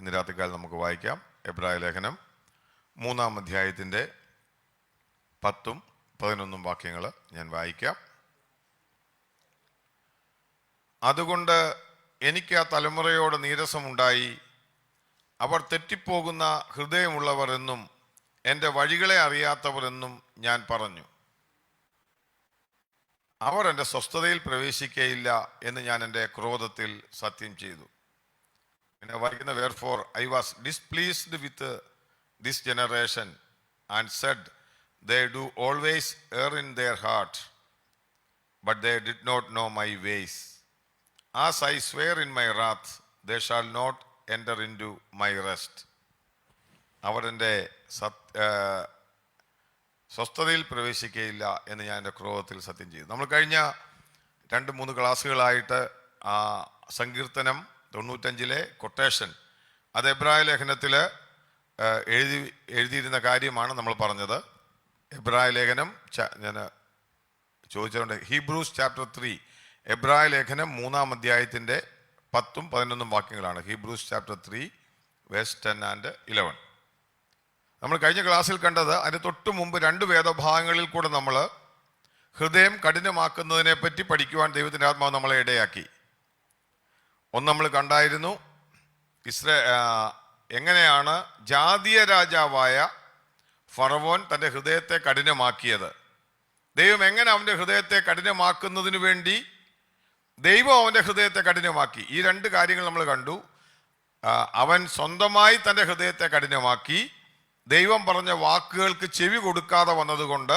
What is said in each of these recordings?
ഇന്ന് രാത്രികാലം നമുക്ക് വായിക്കാം. എബ്രായ ലേഖനം 3-ാം അധ്യായത്തിൻ്റെ 10-ഉം 11-ഉം വാക്യങ്ങൾ ഞാൻ വായിക്കാം. അതുകൊണ്ട് എനിക്ക് ആ തലമുറയോട് നീരസമുണ്ടായി. അവർ തെറ്റിപ്പോകുന്ന ഹൃദയമുള്ളവർ എന്നും എൻ്റെ വഴികളെ അറിയാത്തവർ എന്നും ഞാൻ പറഞ്ഞു. അവർ എൻ്റെ സ്വസ്ഥതയിൽ പ്രവേശിക്കുകയില്ല എന്ന് ഞാൻ എൻ്റെ ക്രോധത്തിൽ സത്യം ചെയ്തു. പിന്നെ വായിക്കുന്ന wherefore I was displeased with this generation and said they do always err in their heart, but they did not know my ways. As I swear in my wrath, they shall not enter into my rest. അവർ എൻ്റെ സ്വസ്ഥതയിൽ പ്രവേശിക്കുകയില്ല എന്ന് ഞാൻ എൻ്റെ ക്രോധത്തിൽ സത്യം ചെയ്തു. നമ്മൾ കഴിഞ്ഞ 2-3 ക്ലാസ്സുകളായിട്ട് ആ സങ്കീർത്തനം 95-ലെ കൊട്ടേഷൻ അത് എബ്രായ ലേഖനത്തിൽ എഴുതിയിരുന്ന കാര്യമാണ് നമ്മൾ പറഞ്ഞത്. എബ്രായ ലേഖനം ഞാൻ ചോദിച്ചുകൊണ്ട് ഹീബ്രൂസ് ചാപ്റ്റർ 3 എബ്രായ ലേഖനം 3-ാം അധ്യായത്തിൻ്റെ 10-ഉം 11-ഉം വാക്യങ്ങളാണ്. Hebrews chapter 3 verse 10 and 11. നമ്മൾ കഴിഞ്ഞ ക്ലാസ്സിൽ കണ്ടത് അതിന് തൊട്ട് മുമ്പ് 2 വേദഭാഗങ്ങളിൽ കൂടെ നമ്മൾ ഹൃദയം കഠിനമാക്കുന്നതിനെ പറ്റി പഠിക്കുവാൻ ദൈവത്തിൻ്റെ ആത്മാവ് നമ്മളെ ഇടയാക്കി. ഒന്ന് നമ്മൾ കണ്ടായിരുന്നു എങ്ങനെയാണ് ജാതീയ രാജാവായ ഫറവോൻ തൻ്റെ ഹൃദയത്തെ കഠിനമാക്കിയത്. ദൈവം എങ്ങനെ അവൻ്റെ ഹൃദയത്തെ കഠിനമാക്കുന്നതിന് വേണ്ടി ദൈവം അവൻ്റെ ഹൃദയത്തെ കഠിനമാക്കി. ഈ 2 കാര്യങ്ങൾ നമ്മൾ കണ്ടു. അവൻ സ്വന്തമായി തൻ്റെ ഹൃദയത്തെ കഠിനമാക്കി. ദൈവം പറഞ്ഞ വാക്കുകൾക്ക് ചെവി കൊടുക്കാതെ വന്നതുകൊണ്ട്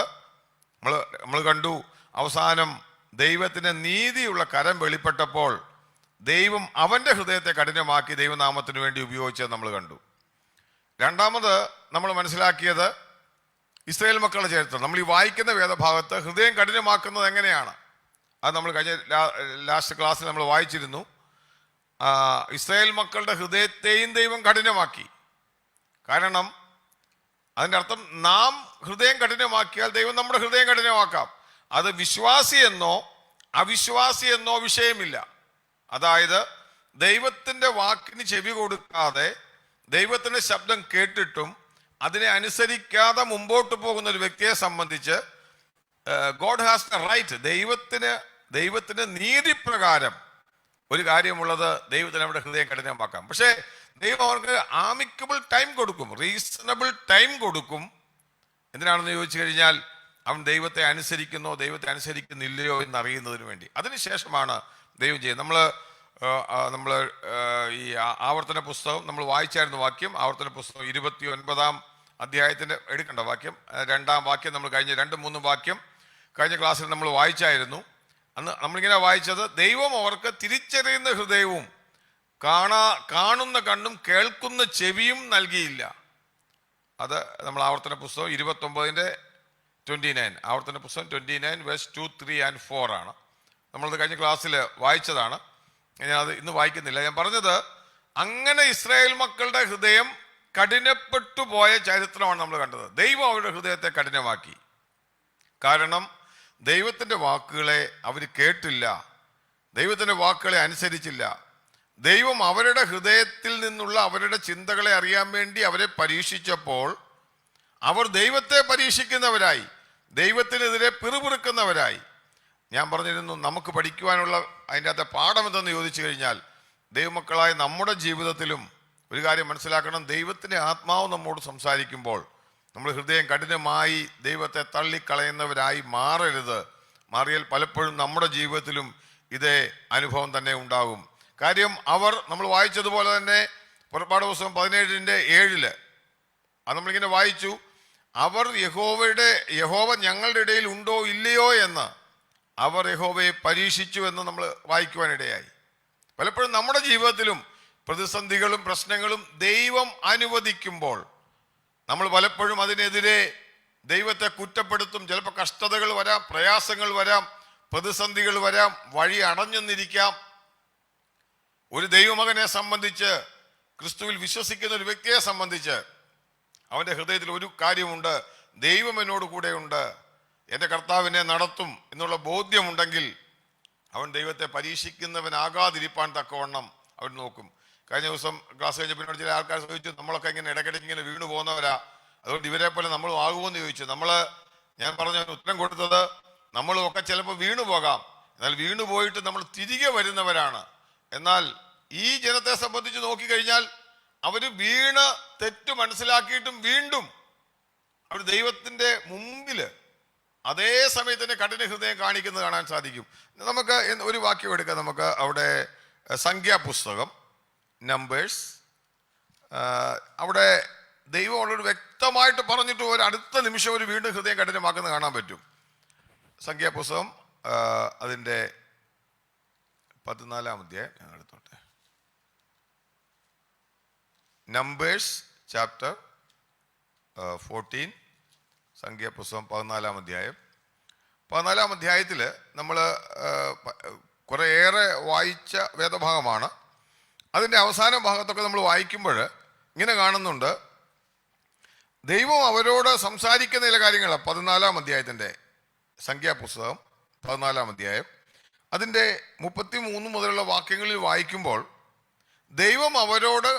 നമ്മൾ കണ്ടു. അവസാനം ദൈവത്തിന് നീതിയുള്ള കരം വെളിപ്പെട്ടപ്പോൾ ദൈവം അവൻ്റെ ഹൃദയത്തെ കഠിനമാക്കി ദൈവനാമത്തിന് വേണ്ടി ഉപയോഗിച്ചത് നമ്മൾ കണ്ടു. രണ്ടാമത് നമ്മൾ മനസ്സിലാക്കിയത് ഇസ്രായേൽ മക്കളുടെ ചരിത്രം. നമ്മൾ ഈ വായിക്കുന്ന വേദഭാഗത്ത് ഹൃദയം കഠിനമാക്കുന്നത് എങ്ങനെയാണ് അത് നമ്മൾ കഴിഞ്ഞ ലാസ്റ്റ് ക്ലാസ്സിൽ നമ്മൾ വായിച്ചിരുന്നു. ഇസ്രായേൽ മക്കളുടെ ഹൃദയത്തെയും ദൈവം കഠിനമാക്കി. കാരണം അതിൻ്റെ അർത്ഥം നാം ഹൃദയം കഠിനമാക്കിയാൽ ദൈവം നമ്മുടെ ഹൃദയം കഠിനമാക്കാം. അത് വിശ്വാസിയെന്നോ അവിശ്വാസിയെന്നോ വിഷയമില്ല. അതായത് ദൈവത്തിൻ്റെ വാക്കിന് ചെവി കൊടുക്കാതെ ദൈവത്തിൻ്റെ ശബ്ദം കേട്ടിട്ടും അതിനെ അനുസരിക്കാതെ മുമ്പോട്ട് പോകുന്ന ഒരു വ്യക്തിയെ സംബന്ധിച്ച് ഗോഡ് ഹാസ് ദ റൈറ്റ്. ദൈവത്തിന് നീതിപ്രകാരം ഒരു കാര്യമുള്ളത് ദൈവത്തിന് നമ്മുടെ ഹൃദയം കഠിനമാക്കാം. പക്ഷേ ദൈവം അവർക്ക് ആമിക്കബിൾ ടൈം കൊടുക്കും, റീസണബിൾ ടൈം കൊടുക്കും. എന്തിനാണെന്ന് ചോദിച്ചു കഴിഞ്ഞാൽ അവൻ ദൈവത്തെ അനുസരിക്കുന്നോ ദൈവത്തെ അനുസരിക്കുന്നില്ലയോ എന്നറിയുന്നതിന് വേണ്ടി. അതിനുശേഷമാണ് ദൈവം ചെയ്യുന്നത്. നമ്മൾ ഈ ആവർത്തന പുസ്തകം നമ്മൾ വായിച്ചായിരുന്നു വാക്യം. ആവർത്തന പുസ്തകം 29-ാം അധ്യായത്തിൻ്റെ എടുക്കേണ്ട വാക്യം 2-ാം വാക്യം നമ്മൾ കഴിഞ്ഞ 2-3 വാക്യം കഴിഞ്ഞ ക്ലാസ്സിൽ നമ്മൾ വായിച്ചായിരുന്നു. അന്ന് നമ്മളിങ്ങനെ വായിച്ചത് ദൈവം അവർക്ക് തിരിച്ചറിയുന്ന ഹൃദയവും കാണുന്ന കണ്ണും കേൾക്കുന്ന ചെവിയും നൽകിയില്ല. അത് നമ്മൾ ആവർത്തന പുസ്തകം 29-29 ആവർത്തന പുസ്തകം 29 വേഴ്സ് 2, 3 and 4 ആണ്. നമ്മളത് കഴിഞ്ഞ ക്ലാസ്സിൽ വായിച്ചതാണ്. ഞാനത് ഇന്ന് വായിക്കുന്നില്ല. ഞാൻ പറഞ്ഞത് അങ്ങനെ ഇസ്രായേൽ മക്കളുടെ ഹൃദയം കഠിനപ്പെട്ടു പോയ ചരിത്രമാണ് നമ്മൾ കണ്ടത്. ദൈവം അവരുടെ ഹൃദയത്തെ കഠിനമാക്കി. കാരണം ദൈവത്തിൻ്റെ വാക്കുകളെ അവർ കേട്ടില്ല, ദൈവത്തിൻ്റെ വാക്കുകളെ അനുസരിച്ചില്ല. ദൈവം അവരുടെ ഹൃദയത്തിൽ നിന്നുള്ള അവരുടെ ചിന്തകളെ അറിയാൻ വേണ്ടി അവരെ പരീക്ഷിച്ചപ്പോൾ അവർ ദൈവത്തെ പരീക്ഷിക്കുന്നവരായി, ദൈവത്തിനെതിരെ പിറുപിറുക്കുന്നവരായി. ഞാൻ പറഞ്ഞിരുന്നു നമുക്ക് പഠിക്കുവാനുള്ള അതിൻ്റെ അകത്തെ പാഠം എന്തെന്ന് ചോദിച്ചു കഴിഞ്ഞാൽ ദൈവമക്കളായ നമ്മുടെ ജീവിതത്തിലും ഒരു കാര്യം മനസ്സിലാക്കണം. ദൈവത്തിൻ്റെ ആത്മാവ് നമ്മോട് സംസാരിക്കുമ്പോൾ നമ്മൾ ഹൃദയം കഠിനമായി ദൈവത്തെ തള്ളിക്കളയുന്നവരായി മാറരുത്. മാറിയാൽ പലപ്പോഴും നമ്മുടെ ജീവിതത്തിലും ഇതേ അനുഭവം തന്നെ ഉണ്ടാകും. കാര്യം നമ്മൾ വായിച്ചതുപോലെ തന്നെ പുറപ്പാട് പുസ്തകം 17-7 അത് നമ്മളിങ്ങനെ വായിച്ചു. അവർ യഹോവ ഞങ്ങളുടെ ഇടയിൽ ഉണ്ടോ ഇല്ലയോ എന്ന് അവർ യഹോവയെ പരീക്ഷിച്ചു എന്ന് നമ്മൾ വായിക്കുവാനിടയായി. പലപ്പോഴും നമ്മുടെ ജീവിതത്തിലും പ്രതിസന്ധികളും പ്രശ്നങ്ങളും ദൈവം അനുവദിക്കുമ്പോൾ നമ്മൾ പലപ്പോഴും അതിനെതിരെ ദൈവത്തെ കുറ്റപ്പെടുത്തും. ചിലപ്പോൾ കഷ്ടതകൾ വരാം, പ്രയാസങ്ങൾ വരാം, പ്രതിസന്ധികൾ വരാം, വഴി അടഞ്ഞെന്നിരിക്കാം. ഒരു ദൈവമകനെ സംബന്ധിച്ച്, ക്രിസ്തുവിൽ വിശ്വസിക്കുന്ന ഒരു വ്യക്തിയെ സംബന്ധിച്ച് അവൻ്റെ ഹൃദയത്തിൽ ഒരു കാര്യമുണ്ട്: ദൈവം എന്നോട് കൂടെയുണ്ട്, എൻ്റെ കർത്താവിനെ നടത്തും എന്നുള്ള ബോധ്യമുണ്ടെങ്കിൽ അവൻ ദൈവത്തെ പരീക്ഷിക്കുന്നവനാകാതിരിപ്പാൻ തക്കവണ്ണം അവൻ നോക്കും. കഴിഞ്ഞ ദിവസം ക്ലാസ് കഴിഞ്ഞപ്പോൾ ചില ആൾക്കാർ ചോദിച്ചു, നമ്മളൊക്കെ ഇങ്ങനെ ഇടയ്ക്കിടയ്ക്ക് ഇങ്ങനെ വീണു പോകുന്നവരാ, അതുകൊണ്ട് ഇവരെ പോലെ നമ്മൾ ആകുമെന്ന് ചോദിച്ചു. ഞാൻ പറഞ്ഞ ഉത്തരം കൊടുത്തത്, നമ്മളും ഒക്കെ ചിലപ്പോൾ വീണു പോകാം, എന്നാൽ വീണു പോയിട്ട് നമ്മൾ തിരികെ വരുന്നവരാണ്. എന്നാൽ ഈ ജനത്തെ സംബന്ധിച്ച് നോക്കിക്കഴിഞ്ഞാൽ അവര് വീണ് തെറ്റ് മനസ്സിലാക്കിയിട്ടും വീണ്ടും അവർ ദൈവത്തിന്റെ മുമ്പില് അതേ സമയത്ത് തന്നെ കഠിന ഹൃദയം കാണിക്കുന്നത് കാണാൻ സാധിക്കും. നമുക്ക് ഒരു വാക്യം എടുക്കാം. നമുക്ക് അവിടെ സംഖ്യാപുസ്തകം നമ്പേഴ്സ്, അവിടെ ദൈവം ഉള്ളൊരു വ്യക്തമായിട്ട് പറഞ്ഞിട്ട് ഒരു അടുത്ത നിമിഷം ഒരു വീണ്ടും ഹൃദയം കഠിനമാക്കുന്നത് കാണാൻ പറ്റും. സംഖ്യാപുസ്തകം അതിൻ്റെ 14-ാം അധ്യായം ഞാൻ എടുത്തോട്ടെ. നമ്പേഴ്സ് ചാപ്റ്റർ 14, സംഖ്യാപുസ്തകം 14-ാം അധ്യായം. 14-ാം അധ്യായത്തിൽ നമ്മൾ കുറേയേറെ വായിച്ച വേദഭാഗമാണ്. അതിൻ്റെ അവസാന ഭാഗത്തൊക്കെ നമ്മൾ വായിക്കുമ്പോൾ ഇങ്ങനെ കാണുന്നുണ്ട്, ദൈവം അവരോട് സംസാരിക്കുന്ന ചില കാര്യങ്ങളാണ്. 14-ാം അധ്യായത്തിൻ്റെ സംഖ്യാപുസ്തകം 14-ാം അധ്യായം അതിൻ്റെ 33 മുതലുള്ള വാക്യങ്ങളിൽ വായിക്കുമ്പോൾ ദൈവം അവരോട്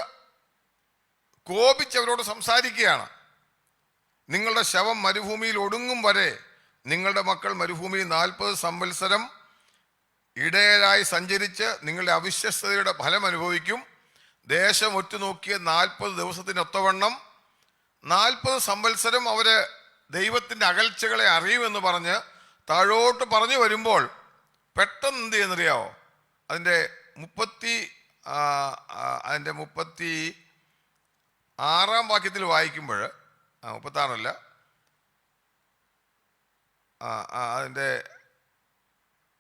കോപിച്ചവരോട് സംസാരിക്കുകയാണ്. നിങ്ങളുടെ ശവം മരുഭൂമിയിൽ ഒടുങ്ങും വരെ നിങ്ങളുടെ മക്കൾ മരുഭൂമിയിൽ 40 സംവത്സരം ഇടയരായി സഞ്ചരിച്ച് നിങ്ങളുടെ അവിശ്വസ്തതയുടെ ഫലം അനുഭവിക്കും. ദേശം ഒറ്റുനോക്കിയ 40 ദിവസത്തിനൊത്തവണ്ണം 40 സംവത്സരം അവര് ദൈവത്തിന്റെ അകൽച്ചകളെ അറിയുമെന്ന് പറഞ്ഞ് താഴോട്ട് പറഞ്ഞു വരുമ്പോൾ പെട്ടെന്ന് എന്ത് ചെയ്യുന്നറിയാവോ? അതിൻ്റെ 36-ാം വാക്യത്തിൽ വായിക്കുമ്പോൾ 36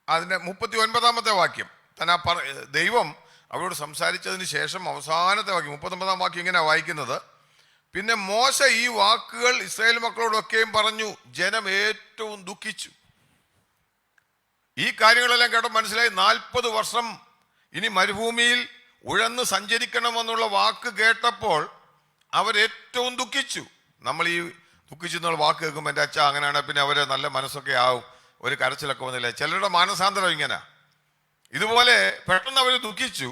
അതിൻ്റെ 39-ാമത്തെ വാക്യം ദൈവം അവരോട് സംസാരിച്ചതിന് ശേഷം അവസാനത്തെ വാക്യം 39-ാം വാക്യം ഇങ്ങനെ വായിക്കുന്നത്, പിന്നെ മോശ ഈ വാക്കുകൾ ഇസ്രായേൽ മക്കളോടൊക്കെയും പറഞ്ഞു, ജനം ഏറ്റവും ദുഃഖിച്ചു. ഈ കാര്യങ്ങളെല്ലാം കേട്ടോ മനസ്സിലായി. 40 വർഷം ഇനി മരുഭൂമിയിൽ ഉഴന്ന് സഞ്ചരിക്കണമെന്നുള്ള വാക്ക് കേട്ടപ്പോൾ അവരേറ്റവും ദുഃഖിച്ചു. നമ്മൾ ഈ ദുഃഖിച്ചു എന്നുള്ള വാക്ക് കേൾക്കുമ്പോൾ എൻ്റെ അച്ഛ അങ്ങനെയാണ്, പിന്നെ അവര് നല്ല മനസ്സൊക്കെ ആവും, ഒരു കരച്ചിലൊക്കെ വന്നില്ല. ചിലരുടെ മാനസാന്തരം ഇങ്ങനെ ഇതുപോലെ പെട്ടെന്ന് അവർ ദുഃഖിച്ചു.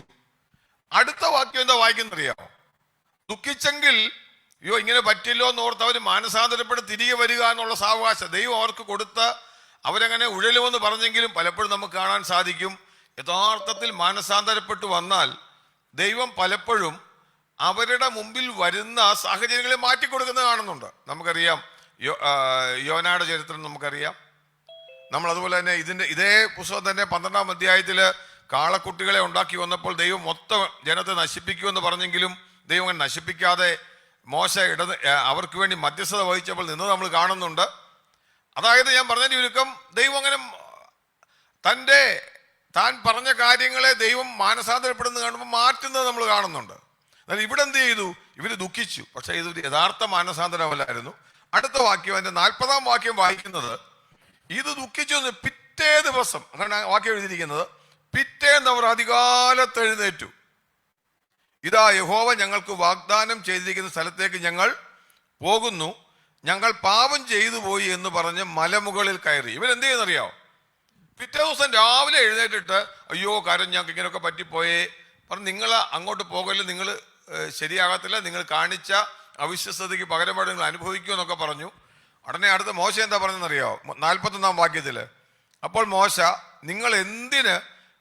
അടുത്ത വാക്യം എന്താ വായിക്കുന്നറിയാമോ? ദുഃഖിച്ചെങ്കിൽ ഇങ്ങനെ പറ്റില്ലോ എന്നോർത്ത് അവർ മാനസാന്തരപ്പെട്ട് തിരികെ വരിക എന്നുള്ള സാവകാശം ദൈവം അവർക്ക് കൊടുത്ത് അവരങ്ങനെ ഉഴലുമെന്ന് പറഞ്ഞെങ്കിലും പലപ്പോഴും നമുക്ക് കാണാൻ സാധിക്കും, യഥാർത്ഥത്തിൽ മാനസാന്തരപ്പെട്ടു വന്നാൽ ദൈവം പലപ്പോഴും അവരുടെ മുമ്പിൽ വരുന്ന സാഹചര്യങ്ങളെ മാറ്റിക്കൊടുക്കുന്നത് കാണുന്നുണ്ട്. നമുക്കറിയാം യോനയുടെ ചരിത്രം നമുക്കറിയാം. നമ്മൾ അതുപോലെ തന്നെ ഇതേ പുസ്തകം തന്നെ 12-ാം അധ്യായത്തിൽ കാളക്കുട്ടികളെ ഉണ്ടാക്കി വന്നപ്പോൾ ദൈവം മൊത്തം ജനത്തെ നശിപ്പിക്കുമെന്ന് പറഞ്ഞെങ്കിലും ദൈവം അങ്ങനെ നശിപ്പിക്കാതെ മോശ അവർക്ക് വേണ്ടി മധ്യസ്ഥത വഹിച്ചപ്പോൾ നിന്ന് നമ്മൾ കാണുന്നുണ്ട്. അതായത് ഞാൻ പറഞ്ഞതിന്റെ ചുരുക്കം, ദൈവം അങ്ങനെ താൻ പറഞ്ഞ കാര്യങ്ങളെ ദൈവം മാനസാന്തരപ്പെടുന്നത് കാണുമ്പോൾ മാറ്റുന്നത് നമ്മൾ കാണുന്നുണ്ട്. എന്നാൽ ഇവിടെ എന്ത് ചെയ്തു? ഇവര് ദുഃഖിച്ചു, പക്ഷെ ഇത് യഥാർത്ഥ മാനസാന്തരമല്ലായിരുന്നു. അടുത്ത വാക്യം, അതിന്റെ 40-ാം വാക്യം വായിക്കുന്നത്, ഇത് ദുഃഖിച്ചു പിറ്റേ ദിവസം, അങ്ങനെ വാക്യം എഴുതിയിരിക്കുന്നത്, പിറ്റേന്ന് അവർ അതികാലത്ത് എഴുന്നേറ്റു, ഇതാ യഹോവ ഞങ്ങൾക്ക് വാഗ്ദാനം ചെയ്തിരിക്കുന്ന സ്ഥലത്തേക്ക് ഞങ്ങൾ പോകുന്നു, ഞങ്ങൾ പാപം ചെയ്തു പോയി എന്ന് പറഞ്ഞ് മലമുകളിൽ കയറി. ഇവരെന്ത് ചെയ്യുന്നറിയാവോ? പിറ്റേ ദിവസം രാവിലെ എഴുന്നേറ്റിട്ട്, അയ്യോ കാര്യം ഞങ്ങൾക്ക് ഇങ്ങനെയൊക്കെ പറ്റിപ്പോയേ പറഞ്ഞ്, നിങ്ങൾ അങ്ങോട്ട് പോകല്, നിങ്ങൾ ശരിയാകത്തില്ല, നിങ്ങൾ കാണിച്ച അവിശ്വസ്തതയ്ക്ക് പകരമായിട്ട് നിങ്ങൾ അനുഭവിക്കുമെന്നൊക്കെ പറഞ്ഞു. ഉടനെ അടുത്ത മോശ എന്താ പറഞ്ഞെന്നറിയാവോ? 41-ാം വാക്യത്തില്, അപ്പോൾ മോശ, നിങ്ങൾ എന്തിന്